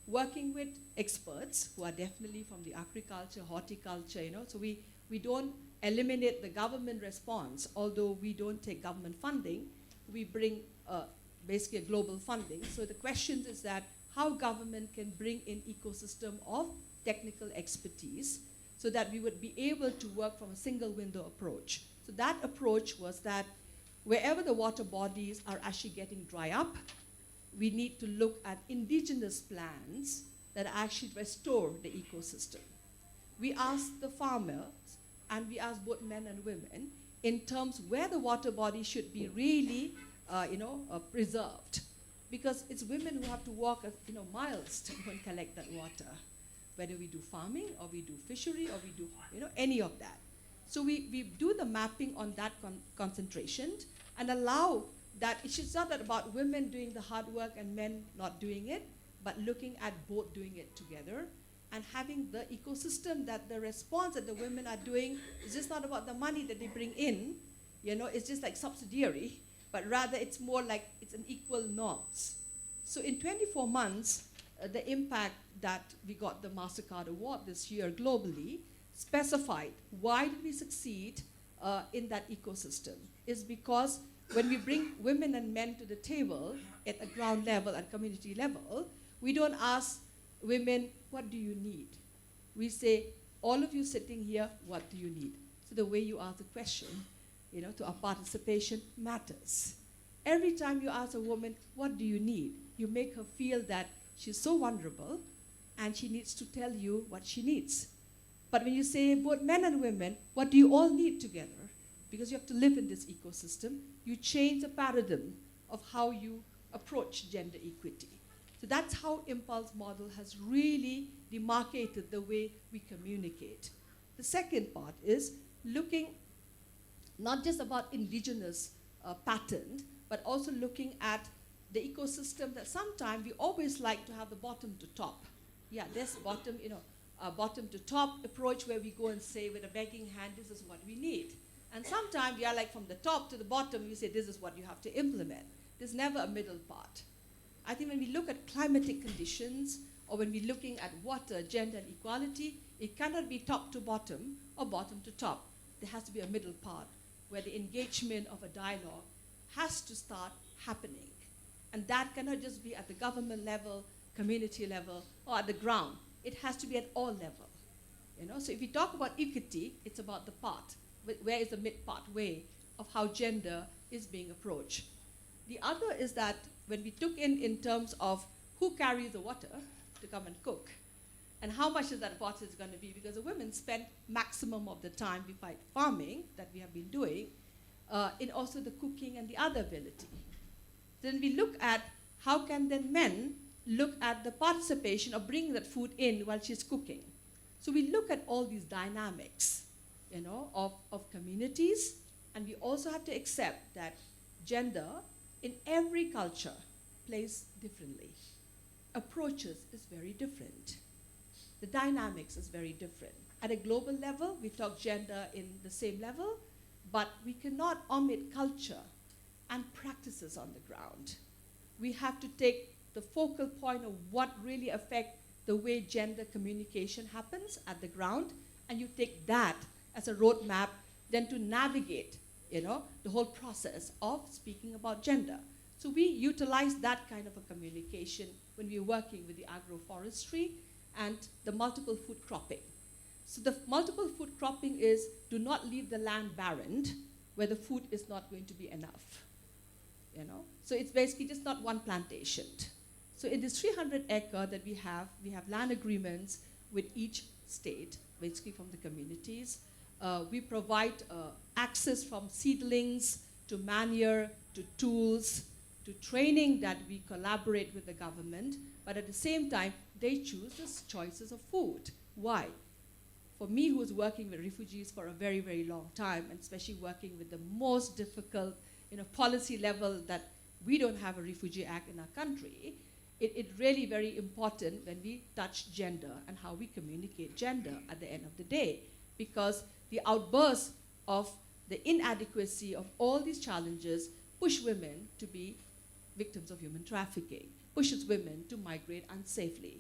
working with experts who are definitely from the agriculture, horticulture, so we don't eliminate the government response, although we don't take government funding, we bring basically a global funding. So the question is that how government can bring in ecosystem of technical expertise so that we would be able to work from a single window approach. So that approach was that wherever the water bodies are actually getting dry up, we need to look at indigenous plans that actually restore the ecosystem. We asked the farmers, and we asked both men and women, in terms where the water body should be really preserved. Because it's women who have to walk miles to go and collect that water, whether we do farming or we do fishery or we do any of that. So we do the mapping on that concentration and allow that it's not about women doing the hard work and men not doing it, but looking at both doing it together and having the ecosystem that the response that the women are doing is just not about the money that they bring in, it's just like subsidiary, but rather it's more like it's an equal norms. So in 24 months, the impact that we got the MasterCard Award this year globally specified why did we succeed in that ecosystem is because when we bring women and men to the table at a ground level and community level, we don't ask women, what do you need? We say, all of you sitting here, what do you need? So the way you ask the question, to our participation matters. Every time you ask a woman, what do you need? You make her feel that she's so vulnerable and she needs to tell you what she needs. But when you say both men and women, what do you all need together? Because you have to live in this ecosystem, you change the paradigm of how you approach gender equity. So that's how Impulse model has really demarcated the way we communicate. The second part is looking not just about indigenous pattern, but also looking at the ecosystem that sometimes we always like to have the bottom to top. Yeah, there's bottom, bottom to top approach where we go and say with a begging hand, this is what we need. And sometimes we are like from the top to the bottom, we say this is what you have to implement. There's never a middle part. I think when we look at climatic conditions or when we're looking at water, gender, and equality, it cannot be top to bottom or bottom to top. There has to be a middle part where the engagement of a dialogue has to start happening. And that cannot just be at the government level, community level, or at the ground. It has to be at all levels. So if we talk about equity, it's about the part. Where is the mid-part way of how gender is being approached? The other is that when we took in terms of who carries the water to come and cook, and how much is that water is going to be, because the women spend maximum of the time beside farming that we have been doing, in also the cooking and the other ability. Then we look at how can then men look at the participation of bringing that food in while she's cooking. So we look at all these dynamics, of communities, and we also have to accept that gender in every culture plays differently. Approaches is very different. The dynamics is very different. At a global level, we talk gender in the same level, but we cannot omit culture and practices on the ground. We have to take the focal point of what really affects the way gender communication happens at the ground, and you take that as a roadmap then to navigate, the whole process of speaking about gender. So we utilize that kind of a communication when we're working with the agroforestry and the multiple food cropping. So the multiple food cropping is do not leave the land barren where the food is not going to be enough. So it's basically just not one plantation. So in this 300 acre that we have land agreements with each state, basically from the communities. We provide access from seedlings to manure, to tools, to training that we collaborate with the government, but at the same time, they choose the choices of food. Why? For me, who's working with refugees for a very, very long time, and especially working with the most difficult policy level that we don't have a Refugee Act in our country, it's really very important when we touch gender and how we communicate gender at the end of the day, because the outburst of the inadequacy of all these challenges push women to be victims of human trafficking, pushes women to migrate unsafely.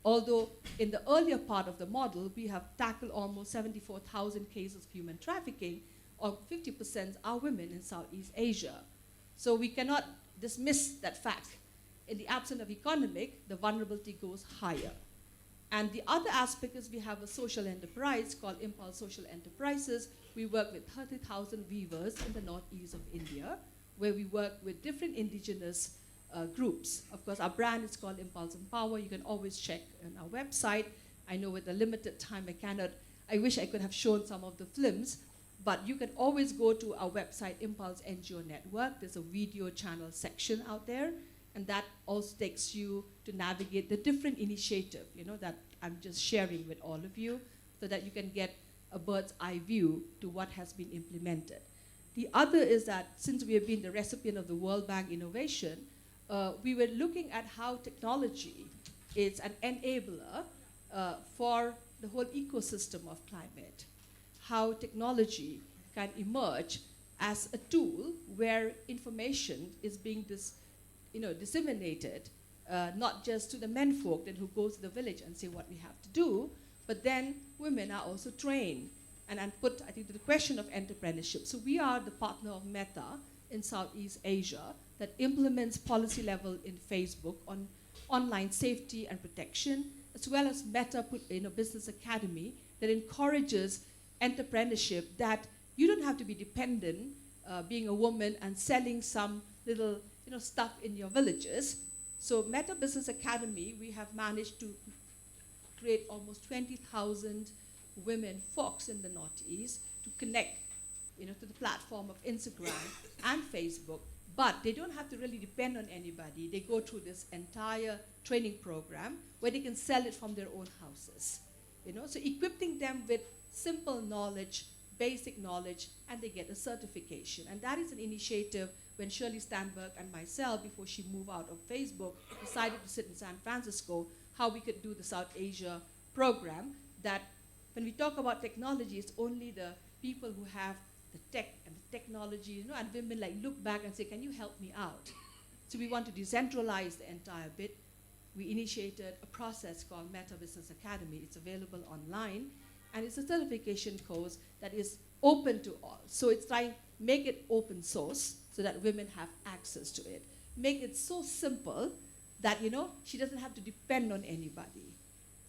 Although in the earlier part of the model, we have tackled almost 74,000 cases of human trafficking, or 50% are women in Southeast Asia. So we cannot dismiss that fact. In the absence of economic, the vulnerability goes higher. And the other aspect is we have a social enterprise called Impulse Social Enterprises. We work with 30,000 weavers in the northeast of India, where we work with different indigenous groups. Of course, our brand is called Impulse Empower. You can always check on our website. I know with the limited time I wish I could have shown some of the films, but you can always go to our website, Impulse NGO Network. There's a video channel section out there, and that also takes you to navigate the different initiatives, that I'm just sharing with all of you, so that you can get a bird's eye view to what has been implemented. The other is that since we have been the recipient of the World Bank Innovation, we were looking at how technology is an enabler for the whole ecosystem of climate, how technology can emerge as a tool where information is being disseminated, not just to the menfolk then who go to the village and say what we have to do, but then women are also trained and put, I think, to the question of entrepreneurship. So we are the partner of Meta in Southeast Asia that implements policy level in Facebook on online safety and protection, as well as Meta Business Academy that encourages entrepreneurship, that you don't have to be dependent being a woman and selling some little stuff in your villages. So Meta Business Academy, we have managed to create almost 20,000 women folks in the Northeast to connect to the platform of Instagram and Facebook, but they don't have to really depend on anybody. They go through this entire training program where they can sell it from their own houses. So equipping them with simple knowledge, basic knowledge, and they get a certification. And that is an initiative when Shirley Stanberg and myself, before she moved out of Facebook, decided to sit in San Francisco, how we could do the South Asia program, that when we talk about technology, it's only the people who have the tech and the technology, and women look back and say, can you help me out? So we want to decentralize the entire bit. We initiated a process called Meta Business Academy. It's available online, and it's a certification course that is open to all. So it's trying make it open source so that women have access to it. Make it so simple that she doesn't have to depend on anybody.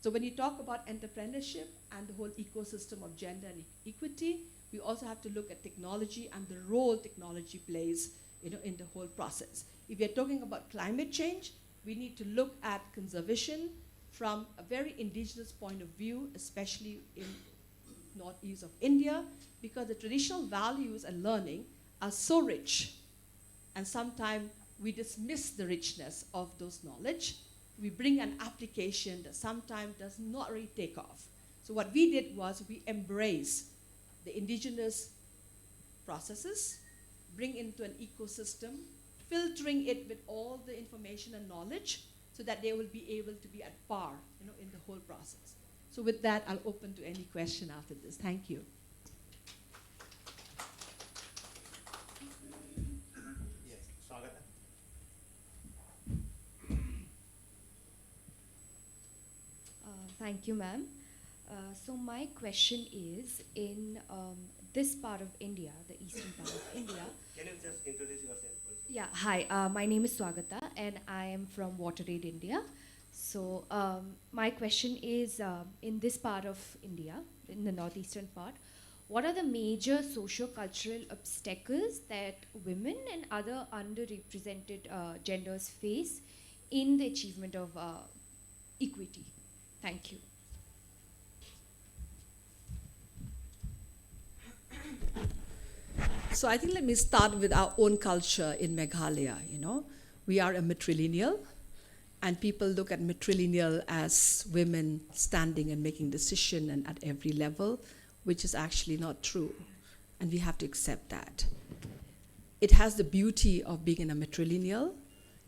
So when you talk about entrepreneurship and the whole ecosystem of gender and equity, we also have to look at technology and the role technology plays in the whole process. If we're talking about climate change, we need to look at conservation from a very indigenous point of view, especially in northeast of India, because the traditional values and learning are so rich, and sometimes we dismiss the richness of those knowledge. We bring an application that sometimes does not really take off. So what we did was we embrace the indigenous processes, bring into an ecosystem, filtering it with all the information and knowledge so that they will be able to be at par in the whole process. So with that, I'll open to any question after this. Thank you. Thank you, ma'am. So my question is, in this part of India, the eastern part of India. Can you just introduce yourself also? Yeah, hi. My name is Swagata, and I am from WaterAid India. So my question is, in this part of India, in the northeastern part, what are the major socio-cultural obstacles that women and other underrepresented genders face in the achievement of equity? Thank you. So I think let me start with our own culture in Meghalaya. We are a matrilineal, and people look at matrilineal as women standing and making decisions and at every level, which is actually not true, and we have to accept that. It has the beauty of being in a matrilineal.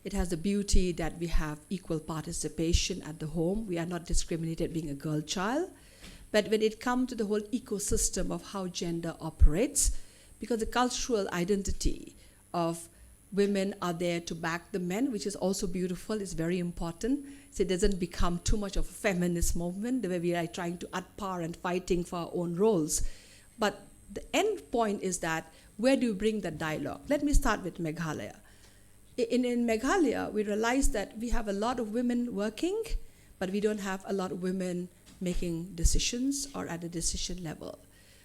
It has the beauty that we have equal participation at the home. We are not discriminated being a girl child. But when it comes to the whole ecosystem of how gender operates, because the cultural identity of women are there to back the men, which is also beautiful, is very important. So it doesn't become too much of a feminist movement, the way we are trying to at par and fighting for our own roles. But the end point is that, where do you bring the dialogue? Let me start with Meghalaya. In Meghalaya, we realize that we have a lot of women working, but we don't have a lot of women making decisions or at the decision level.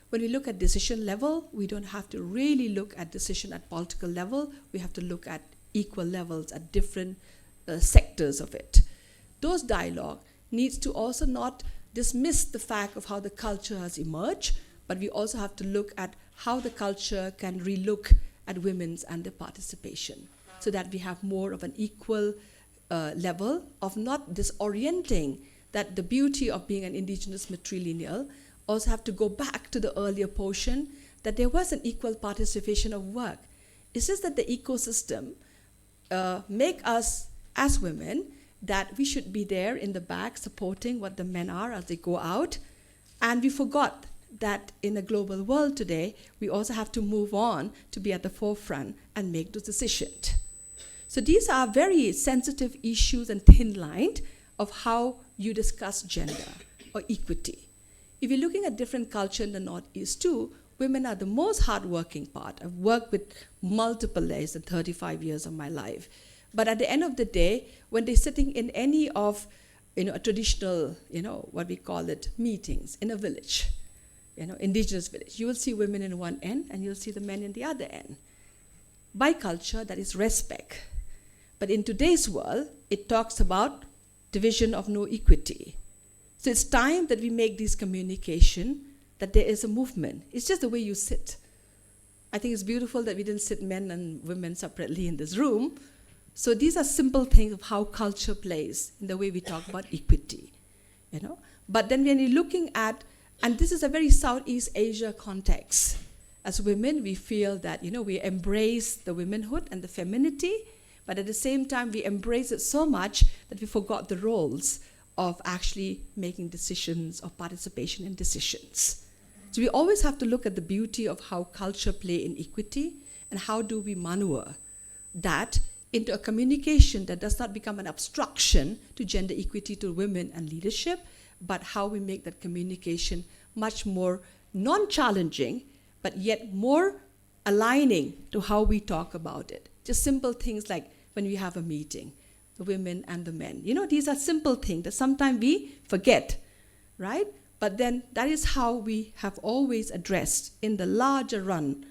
When we look at decision level, we don't have to really look at decision at political level. We have to look at equal levels at different sectors of it. Those dialogue needs to also not dismiss the fact of how the culture has emerged, but we also have to look at how the culture can relook at women's and their participation, so that we have more of an equal level of not disorienting that the beauty of being an indigenous matrilineal also have to go back to the earlier portion, that there was an equal participation of work. It's just that the ecosystem make us as women that we should be there in the back supporting what the men are as they go out. And we forgot that in a global world today, we also have to move on to be at the forefront and make those decisions. So these are very sensitive issues and thin-lined of how you discuss gender or equity. If you're looking at different culture in the Northeast too, women are the most hardworking part. I've worked with multiple layers in 35 years of my life. But at the end of the day, when they're sitting in any of a traditional, what we call it, meetings in a village, indigenous village, you will see women in one end and you'll see the men in the other end. By culture, that is respect. But in today's world, it talks about division of no equity. So it's time that we make this communication that there is a movement. It's just the way you sit. I think it's beautiful that we didn't sit men and women separately in this room. So these are simple things of how culture plays in the way we talk about equity. But then when you're looking at, and this is a very Southeast Asia context, as women, we feel that, we embrace the womanhood and the femininity, but at the same time, we embrace it so much that we forgot the roles of actually making decisions or participation in decisions. So we always have to look at the beauty of how culture play in equity and how do we maneuver that into a communication that does not become an obstruction to gender equity to women and leadership, but how we make that communication much more non-challenging, but yet more aligning to how we talk about it. Just simple things like when we have a meeting, the women and the men. These are simple things that sometimes we forget, right? But then that is how we have always addressed in the larger run,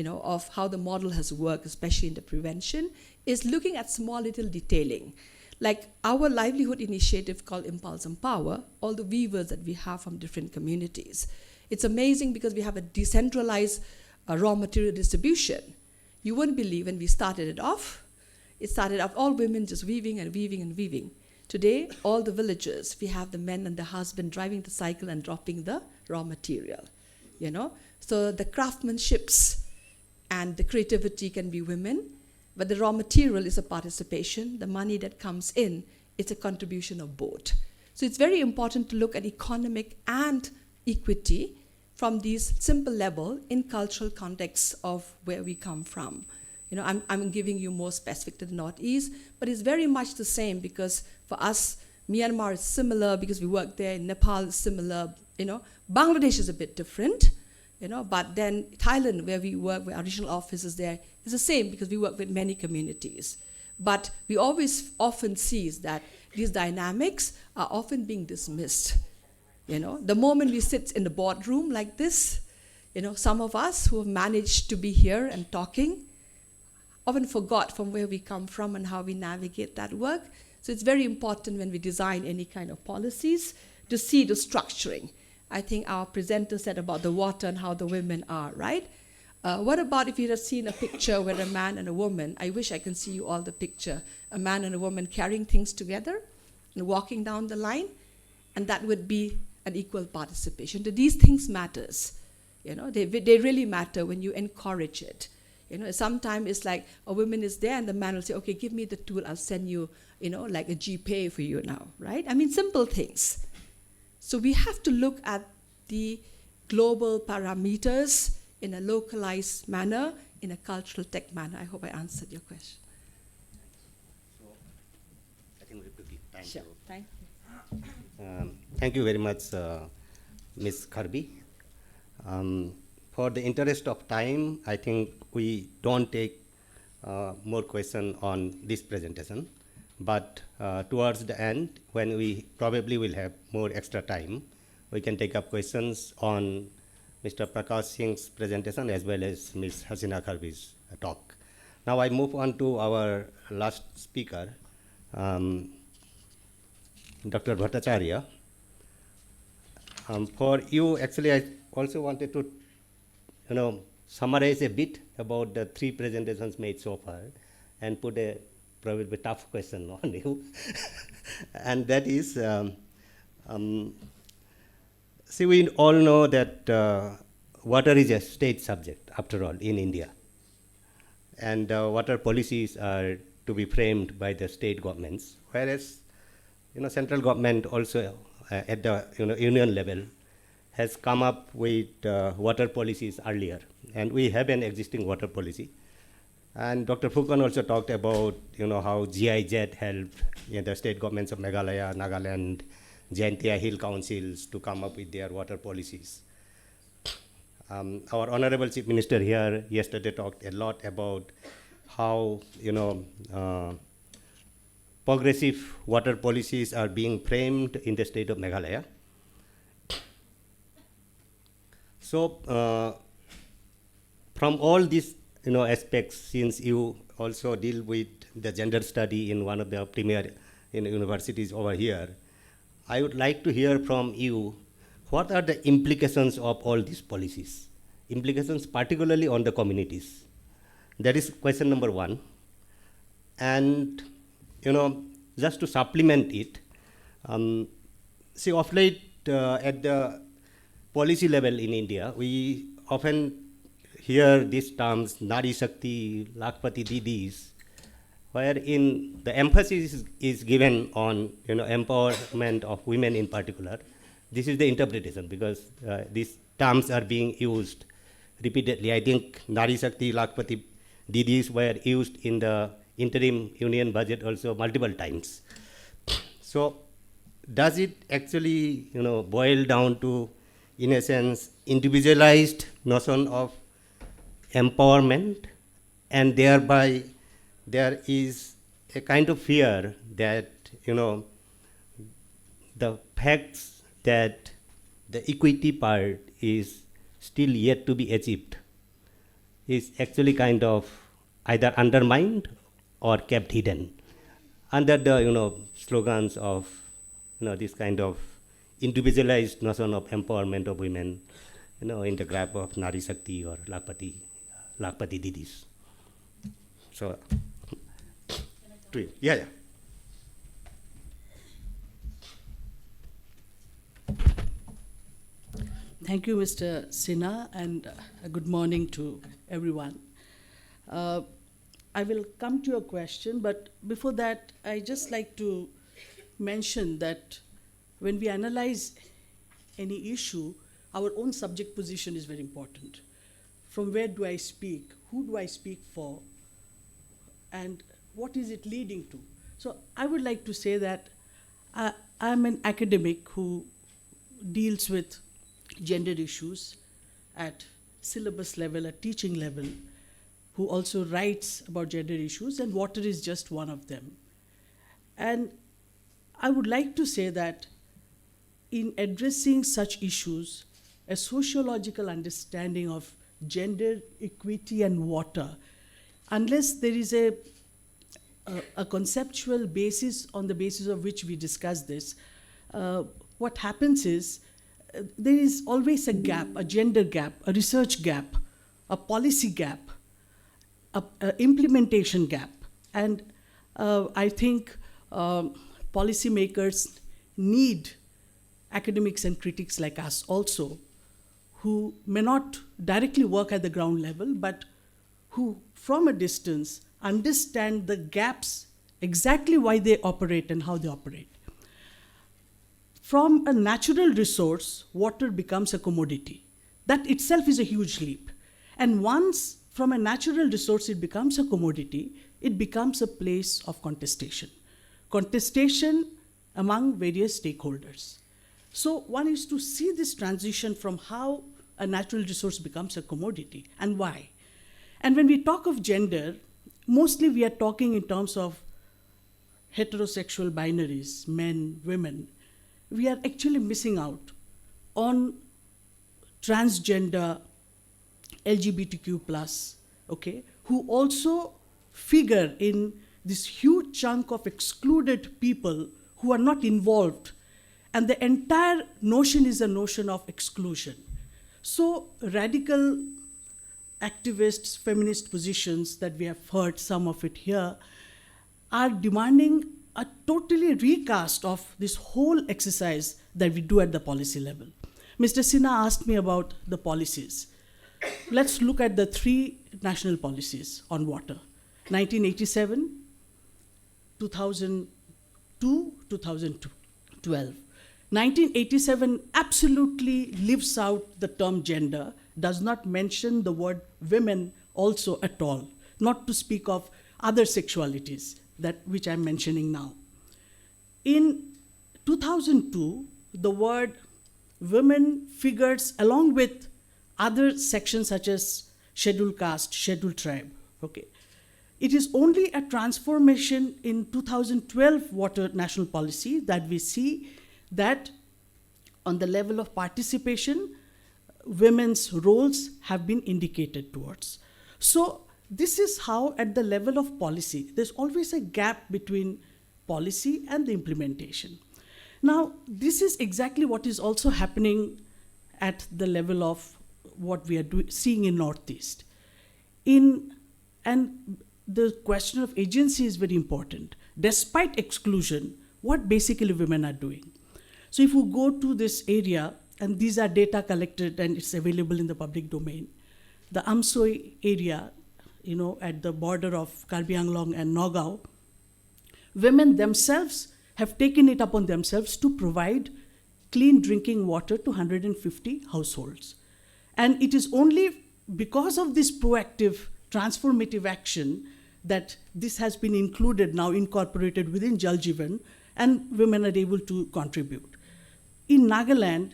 of how the model has worked, especially in the prevention, is looking at small little detailing. Like our livelihood initiative called Impulse and Power, all the weavers that we have from different communities. It's amazing because we have a decentralized raw material distribution. You wouldn't believe when we started it off all women just weaving and weaving and weaving. Today, all the villages, we have the men and the husband driving the cycle and dropping the raw material, So the craftsmanships and the creativity can be women, but the raw material is a participation. The money that comes in, it's a contribution of both. So it's very important to look at economic and equity from these simple level in cultural contexts of where we come from. You know, I'm giving you more specific to the Northeast, but it's very much the same because for us, Myanmar is similar because we work there, Nepal is similar, you know. Bangladesh is a bit different, you know, but then Thailand, where we work, where our regional office is there, is the same because we work with many communities. But we always often see that these dynamics are often being dismissed. You know, the moment we sit in the boardroom like this, you know, some of us who have managed to be here and talking often forgot from where we come from and how we navigate that work. So it's very important when we design any kind of policies to see the structuring. I think our presenter said about the water and how the women are, right? What about if you had seen a picture where a man and a woman, I wish I can see you all the picture, a man and a woman carrying things together and walking down the line, and that would be an equal participation. These things matters, you know, they really matter when you encourage it. You know, sometimes it's like a woman is there and the man will say, okay, give me the tool, I'll send you, you know, like a GPay for you now, right? I mean, simple things. So we have to look at the global parameters in a localized manner, in a cultural tech manner. I hope I answered your question. I think we quickly. Thank Sure. you. Thank you. Thank you very much, Ms. Kirby. For the interest of time, I think we don't take more questions on this presentation. But towards the end, when we probably will have more extra time, we can take up questions on Mr. Prakash Singh's presentation as well as Ms. Hasina Kirby's talk. Now I move on to our last speaker, Dr. Bhattacharya. For you, actually, I also wanted to, you know, summarize a bit about the 3 presentations made so far and put a probably tough question on you. And that is, see, we all know that water is a state subject, after all, in India. And water policies are to be framed by the state governments, whereas, you know, central government also at the, you know, union level has come up with water policies earlier. And we have an existing water policy. And Dr. Phukan also talked about, you know, how GIZ helped, you know, the state governments of Meghalaya, Nagaland, Jaintia Hill councils to come up with their water policies. Our Honorable Chief Minister here yesterday talked a lot about how, you know, progressive water policies are being framed in the state of Meghalaya. So from all these, you know, aspects, since you also deal with the gender study in one of the premier universities over here, I would like to hear from you, what are the implications of all these policies? Implications particularly on the communities. That is question number 1. And, you know, just to supplement it, see, of late at the policy level in India, we often hear these terms, Nari Shakti, Lakpati Didis, wherein the emphasis is given on, you know, empowerment of women in particular. This is the interpretation because these terms are being used repeatedly. I think Nari Shakti, Lakpati Didis were used in the interim union budget also multiple times. So does it actually, you know, boil down to, in a sense, individualized notion of empowerment, and thereby there is a kind of fear that, you know, the facts that the equity part is still yet to be achieved is actually kind of either undermined or kept hidden under the, you know, slogans of, you know, this kind of individualized notion of empowerment of women, you know, in the grab of Nari Shakti or Lakpati Didis. So, yeah. Thank you, Mr. Sinha, and a good morning to everyone. I will come to your question, but before that, I just like to mention that when we analyze any issue, our own subject position is very important. From where do I speak? Who do I speak for? And what is it leading to? So I would like to say that I'm an academic who deals with gender issues at syllabus level, at teaching level, who also writes about gender issues, and water is just one of them. And I would like to say that in addressing such issues, a sociological understanding of gender equity and water, unless there is a conceptual basis on the basis of which we discuss this, what happens is there is always a gap, a gender gap, a research gap, a policy gap, a implementation gap. And I think policymakers need academics and critics like us also, who may not directly work at the ground level, but who from a distance understand the gaps, exactly why they operate and how they operate. From a natural resource, water becomes a commodity. That itself is a huge leap. And once from a natural resource it becomes a commodity, it becomes a place of contestation. Contestation among various stakeholders. So one is to see this transition from how a natural resource becomes a commodity and why. And when we talk of gender, mostly we are talking in terms of heterosexual binaries, men, women. We are actually missing out on transgender, LGBTQ+, okay, who also figure in this huge chunk of excluded people who are not involved. And the entire notion is a notion of exclusion. So radical activists, feminist positions that we have heard, some of it here, are demanding a totally recast of this whole exercise that we do at the policy level. Mr. Sinha asked me about the policies. Let's look at the 3 national policies on water. 1987, 2002, 2012. 1987 absolutely leaves out the term gender, does not mention the word women also at all, not to speak of other sexualities, which I'm mentioning now. In 2002, the word women figures along with other sections such as scheduled caste, scheduled tribe, okay. It is only a transformation in 2012 water national policy that we see that on the level of participation, women's roles have been indicated towards. So this is how at the level of policy, there's always a gap between policy and the implementation. Now, this is exactly what is also happening at the level of what we are seeing in Northeast. And the question of agency is very important. Despite exclusion, what basically women are doing. So if you go to this area, and these are data collected and it's available in the public domain, the Amsoi area, at the border of Karbi Anglong and Nagaon, women themselves have taken it upon themselves to provide clean drinking water to 150 households. And it is only because of this proactive, transformative action that this has been included now, incorporated within Jal Jeevan, and women are able to contribute. In Nagaland,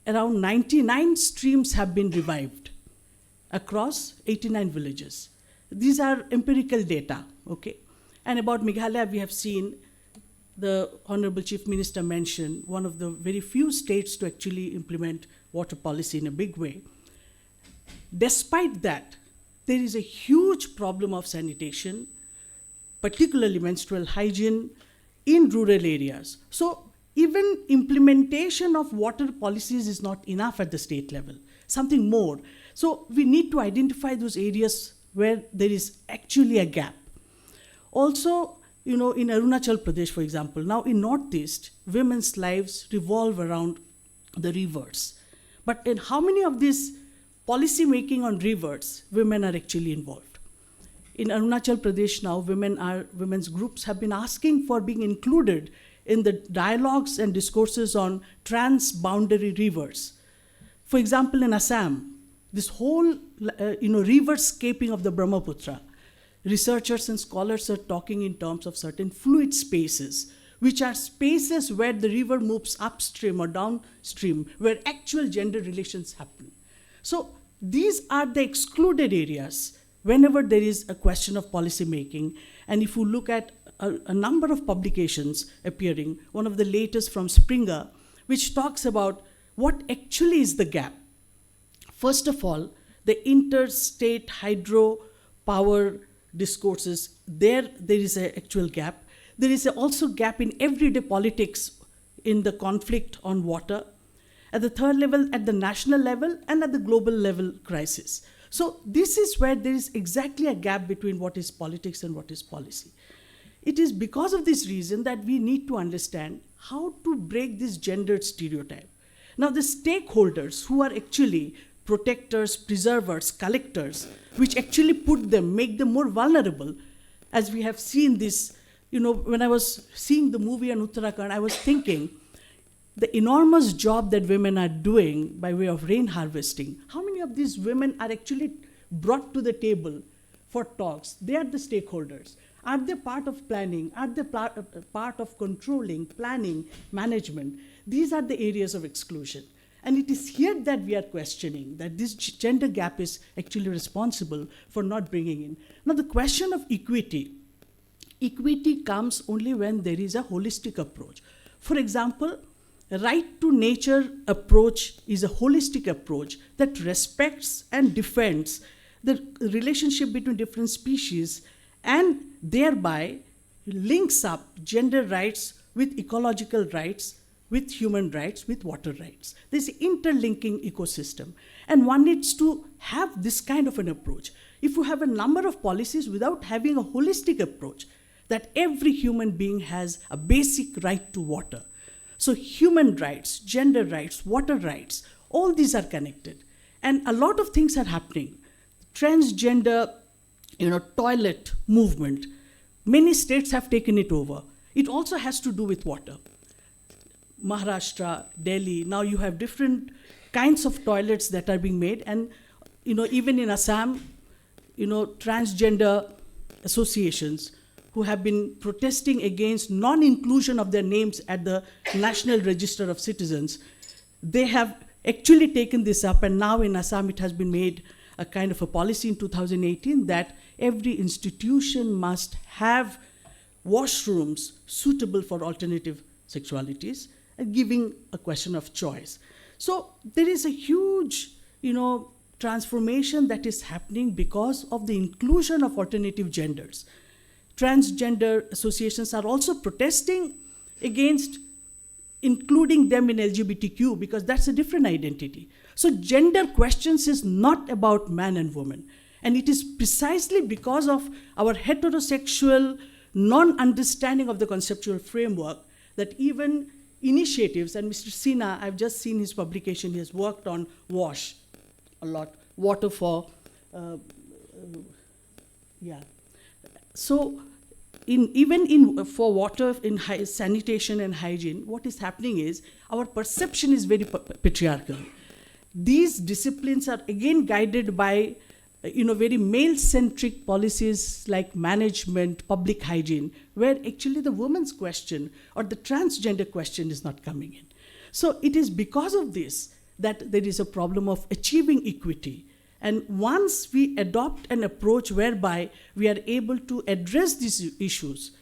around 99 streams have been revived across 89 villages. These are empirical data, okay? And about Meghalaya, we have seen the Honorable Chief Minister mention one of the very few states to actually implement water policy in a big way. Despite that, there is a huge problem of sanitation, particularly menstrual hygiene in rural areas. So even implementation of water policies is not enough at the state level, something more. So we need to identify those areas where there is actually a gap. Also, in Arunachal Pradesh, for example, now in Northeast, women's lives revolve around the rivers. But in how many of these policy making on rivers, women are actually involved? In Arunachal Pradesh now, women's groups have been asking for being included in the dialogues and discourses on trans-boundary rivers. For example, in Assam, this whole riverscaping of the Brahmaputra, researchers and scholars are talking in terms of certain fluid spaces, which are spaces where the river moves upstream or downstream, where actual gender relations happen. So these are the excluded areas whenever there is a question of policy making. And if you look at a number of publications appearing, one of the latest from Springer, which talks about what actually is the gap. First of all, the interstate hydropower discourses, there is an actual gap. There is also gap in everyday politics in the conflict on water. At the third level, at the national level, and at the global level crisis. So this is where there is exactly a gap between what is politics and what is policy. It is because of this reason that we need to understand how to break this gendered stereotype. Now the stakeholders who are actually protectors, preservers, collectors, which actually make them more vulnerable, as we have seen this, when I was seeing the movie on Uttarakhand, I was thinking, the enormous job that women are doing by way of rain harvesting, how many of these women are actually brought to the table for talks? They are the stakeholders. Are they part of planning? Are they part of controlling, planning, management? These are the areas of exclusion. And it is here that we are questioning that this gender gap is actually responsible for not bringing in. Now the question of equity comes only when there is a holistic approach. For example, right to nature approach is a holistic approach that respects and defends the relationship between different species and thereby links up gender rights with ecological rights, with human rights, with water rights. This interlinking ecosystem. And one needs to have this kind of an approach. If you have a number of policies without having a holistic approach, that every human being has a basic right to water. So human rights, gender rights, water rights, all these are connected. And a lot of things are happening. Transgender, toilet movement, many states have taken it over. It also has to do with water. Maharashtra, Delhi, now you have different kinds of toilets that are being made. And, even in Assam, transgender associations who have been protesting against non-inclusion of their names at the National Register of Citizens, they have actually taken this up, and now in Assam it has been made a kind of a policy in 2018 that every institution must have washrooms suitable for alternative sexualities, and giving a question of choice. So there is a huge, transformation that is happening because of the inclusion of alternative genders. Transgender associations are also protesting against including them in LGBTQ because that's a different identity. So gender questions is not about man and woman. And it is precisely because of our heterosexual non-understanding of the conceptual framework that even initiatives, and Mr. Sinha, I've just seen his publication, he has worked on WASH a lot, water for, So for water in sanitation and hygiene, what is happening is our perception is very patriarchal. These disciplines are again guided by very male-centric policies like management, public hygiene, where actually the woman's question or the transgender question is not coming in. So it is because of this that there is a problem of achieving equity. And once we adopt an approach whereby we are able to address these issues,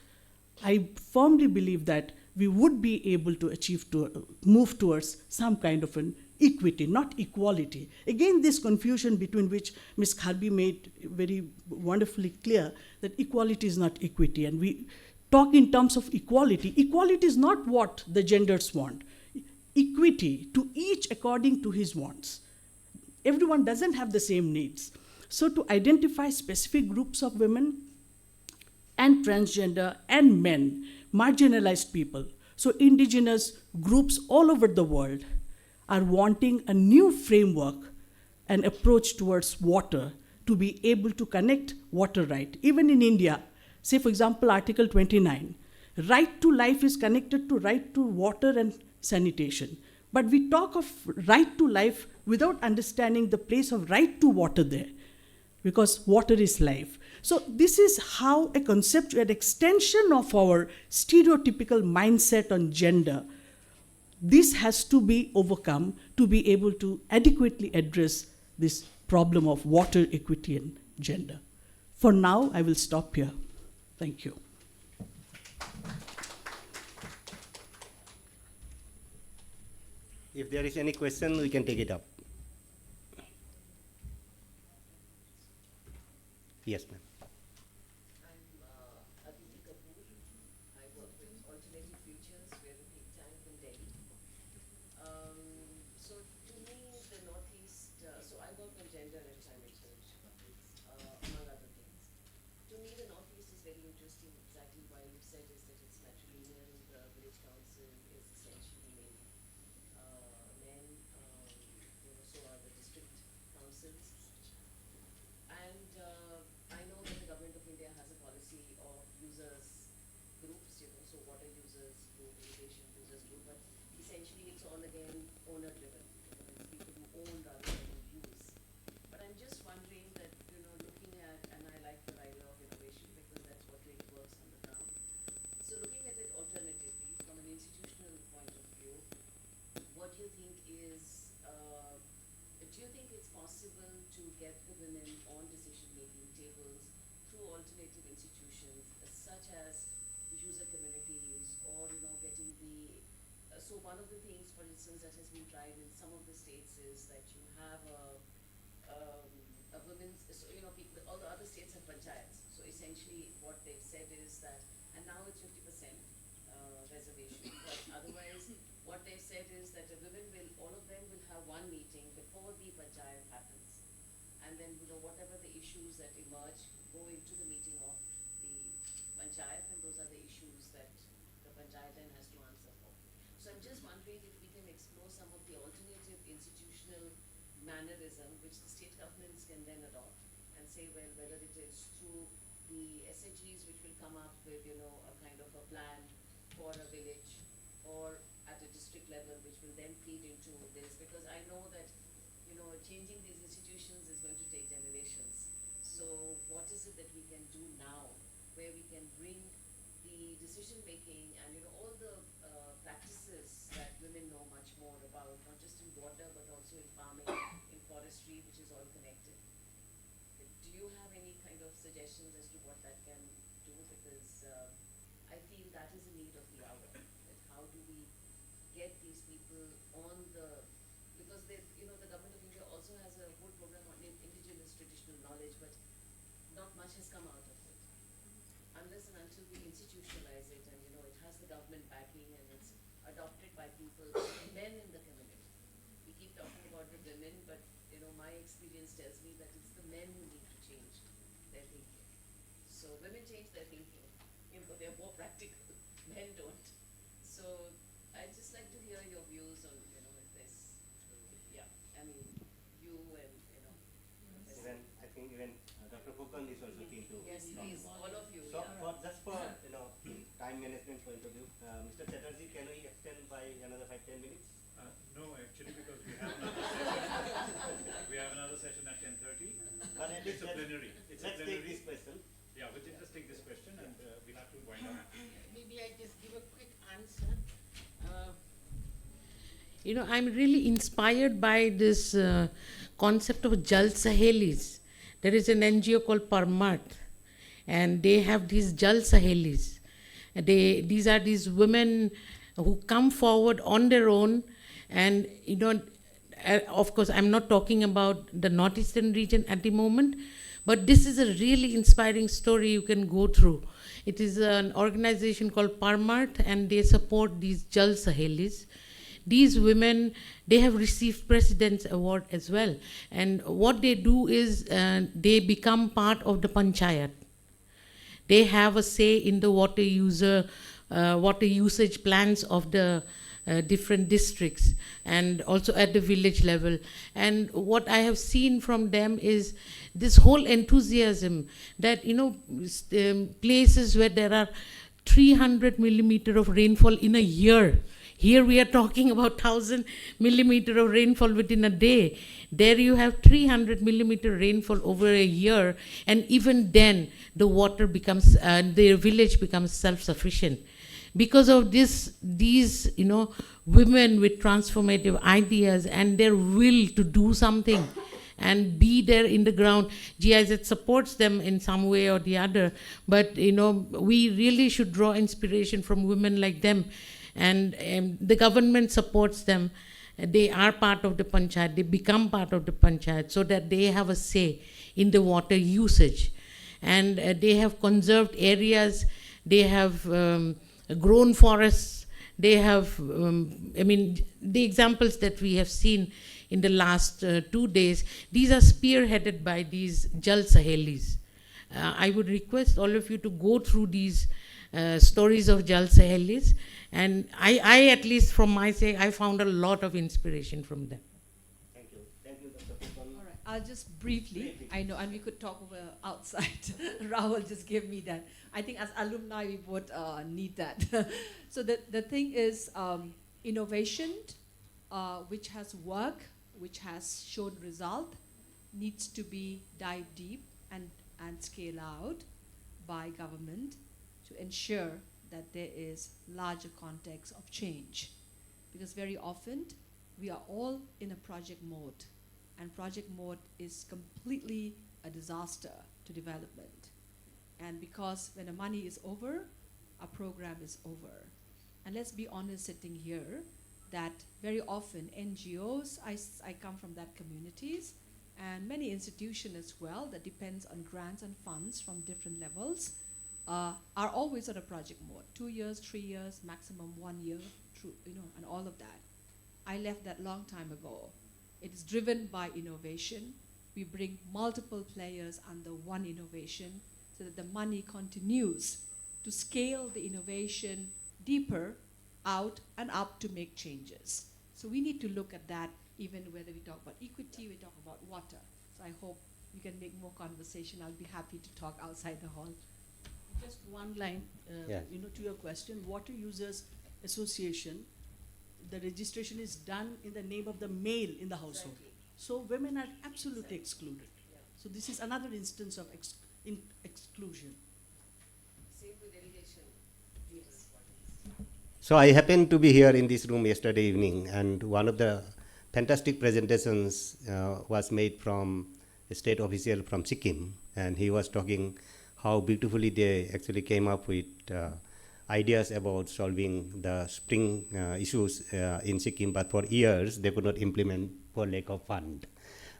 I firmly believe that we would be able to move towards some kind of an equity, not equality. Again, this confusion between which Ms. Kharbi made very wonderfully clear that equality is not equity. And we talk in terms of equality. Equality is not what the genders want. Equity to each according to his wants. Everyone doesn't have the same needs. So to identify specific groups of women and transgender and men, marginalized people, so indigenous groups all over the world are wanting a new framework and approach towards water to be able to connect water right. Even in India, say for example, Article 29, Right to life is connected to right to water and sanitation. But we talk of right to life without understanding the place of right to water there, because water is life. So this is how a concept, an extension of our stereotypical mindset on gender, this has to be overcome to be able to adequately address this problem of water, equity, and gender. For now, I will stop here. Thank you. If there is any question, we can take it up. Yes, ma'am. So one of the things, for instance, that has been tried in some of the states is that you have a women's, so people, all the other states have panchayats. So essentially what they've said is that, and now it's 50% reservation, but otherwise what they've said is that the women will, all of them will have one meeting before the panchayat happens. And then, whatever the issues that emerge go into the meeting of the panchayat, and those are the issues that the panchayat then has to answer for. So I'm just wondering if we can explore some of the alternative institutional mannerism which the state governments can then adopt and say, well, whether it is through the SHGs which will come up with, a kind of a plan for a village, or at a district level which will then feed into this, because I know that, changing these institutions is going to take generations. So what is it that we can do now where we can bring the decision making and all the practices that women know much more about, not just in water but also in farming, in forestry, which is all connected. Do you have any kind of suggestions as to what that can do? Because I feel that is a need of the hour. That how do we get these people on the, because they, the government of India also has a whole program on indigenous traditional knowledge, but not much has come out of it. Unless and until we institutionalize it and it has the government backing and it's adopted by people, men in the community. We keep talking about the women, but my experience tells me that it's the men who need to change their thinking. So women change their thinking, they're more practical. Men don't. So I'd just like to hear your views on if this. Yeah, I mean you and Even I think even Dr. Fukan is also keen to. Yes, please, all of you. So Yeah. for just for time management point of view, Mr. Chatterjee, can we extend by another 5-10 minutes? No, actually, because we have another session. We have another session at 10:30. But at It's least a plenary. It's a let's plenary. take this question. Yeah, we can just take this question and we have to wind up. Maybe I just give a quick answer. I'm really inspired by this concept of Jal Sahelis. There is an NGO called Parmat, and they have these Jal Sahelis. These are these women who come forward on their own, and of course I'm not talking about the northeastern region at the moment, but this is a really inspiring story you can go through. It is an organization called Parmat, and they support these Jal Sahelis. These women, they have received President's Award as well. And what they do is they become part of the panchayat. They have a say in the water usage plans of the different districts and also at the village level. And what I have seen from them is this whole enthusiasm that, places where there are 300 millimeter of rainfall in a year. Here we are talking about 1000 millimeter of rainfall within a day. There you have 300 millimeter rainfall over a year, and even then the water becomes, the village becomes self-sufficient. Because of this, these, women with transformative ideas and their will to do something and be there in the ground. GIZ supports them in some way or the other, but we really should draw inspiration from women like them, and the government supports them. They are part of the panchayat, they become part of the panchayat so that they have a say in the water usage, and they have conserved areas, they have grown forests, they have, the examples that we have seen in the last 2 days, these are spearheaded by these Jal Sahelis. I would request all of you to go through these stories of Jal Sahelis, and I at least from my side, I found a lot of inspiration from them. Thank you. Thank you, Dr. Pukon. All right, I'll just briefly, I know, and we could talk over outside. Rahul just gave me that. I think as alumni, we both need that. So the thing is, innovation, which has worked, which has shown result, needs to be dive deep and scale out by government to ensure that there is larger context of change. Because very often, we are all in a project mode, and project mode is completely a disaster to development. And because when the money is over, our program is over. And let's be honest sitting here, that very often NGOs, I come from that communities, and many institutions as well that depends on grants and funds from different levels, are always on a project mode. 2 years, 3 years, maximum 1 year, and all of that. I left that long time ago. It is driven by innovation. We bring multiple players under one innovation so that the money continues to scale the innovation deeper out and up to make changes. So we need to look at that even whether we talk about equity, we talk about water. So I hope we can make more conversation. I'll be happy to talk outside the hall. Just one line, to your question, Water Users Association, the registration is done in the name of the male in the household. Exactly. So women are absolutely excluded. Yeah. So this is another instance of exclusion. Same with irrigation. Yes. So I happened to be here in this room yesterday evening, and one of the fantastic presentations was made from a state official from Sikkim, and he was talking how beautifully they actually came up with ideas about solving the spring issues in Sikkim, but for years they could not implement for lack of fund.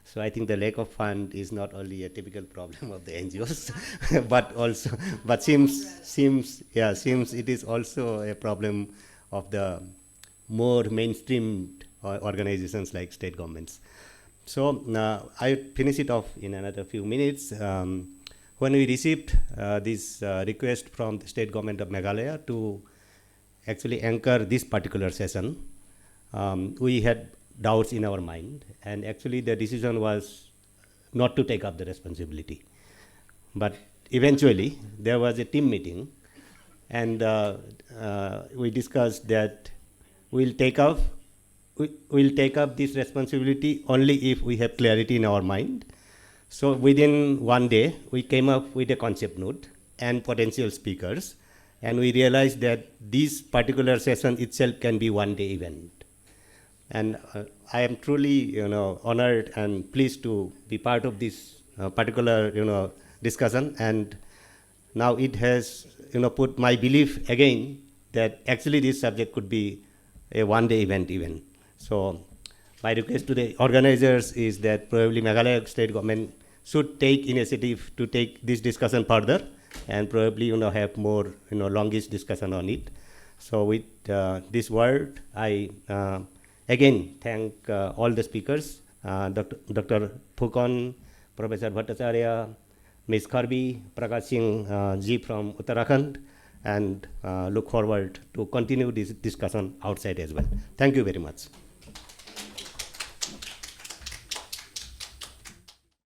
So I think the lack of fund is not only a typical problem of the NGOs, but seems it is also a problem of the more mainstreamed organizations like state governments. So I finish it off in another few minutes. When we received this request from the state government of Meghalaya to actually anchor this particular session, we had doubts in our mind, and actually the decision was not to take up the responsibility. But eventually there was a team meeting, and we discussed that we'll take up this responsibility only if we have clarity in our mind. So within 1 day, we came up with a concept note and potential speakers, and we realized that this particular session itself can be 1 day event. And I am truly, honored and pleased to be part of this particular, discussion. And now it has, put my belief again that actually this subject could be a 1 day event even. So my request to the organizers is that probably Meghalaya state government should take initiative to take this discussion further, and probably have more longish discussion on it. So with this word, I again thank all the speakers, Dr. Pukon, Professor Bhattacharya, Ms. Kharbi, Prakash Singh ji from Uttarakhand, and look forward to continue this discussion outside as well. Thank you very much.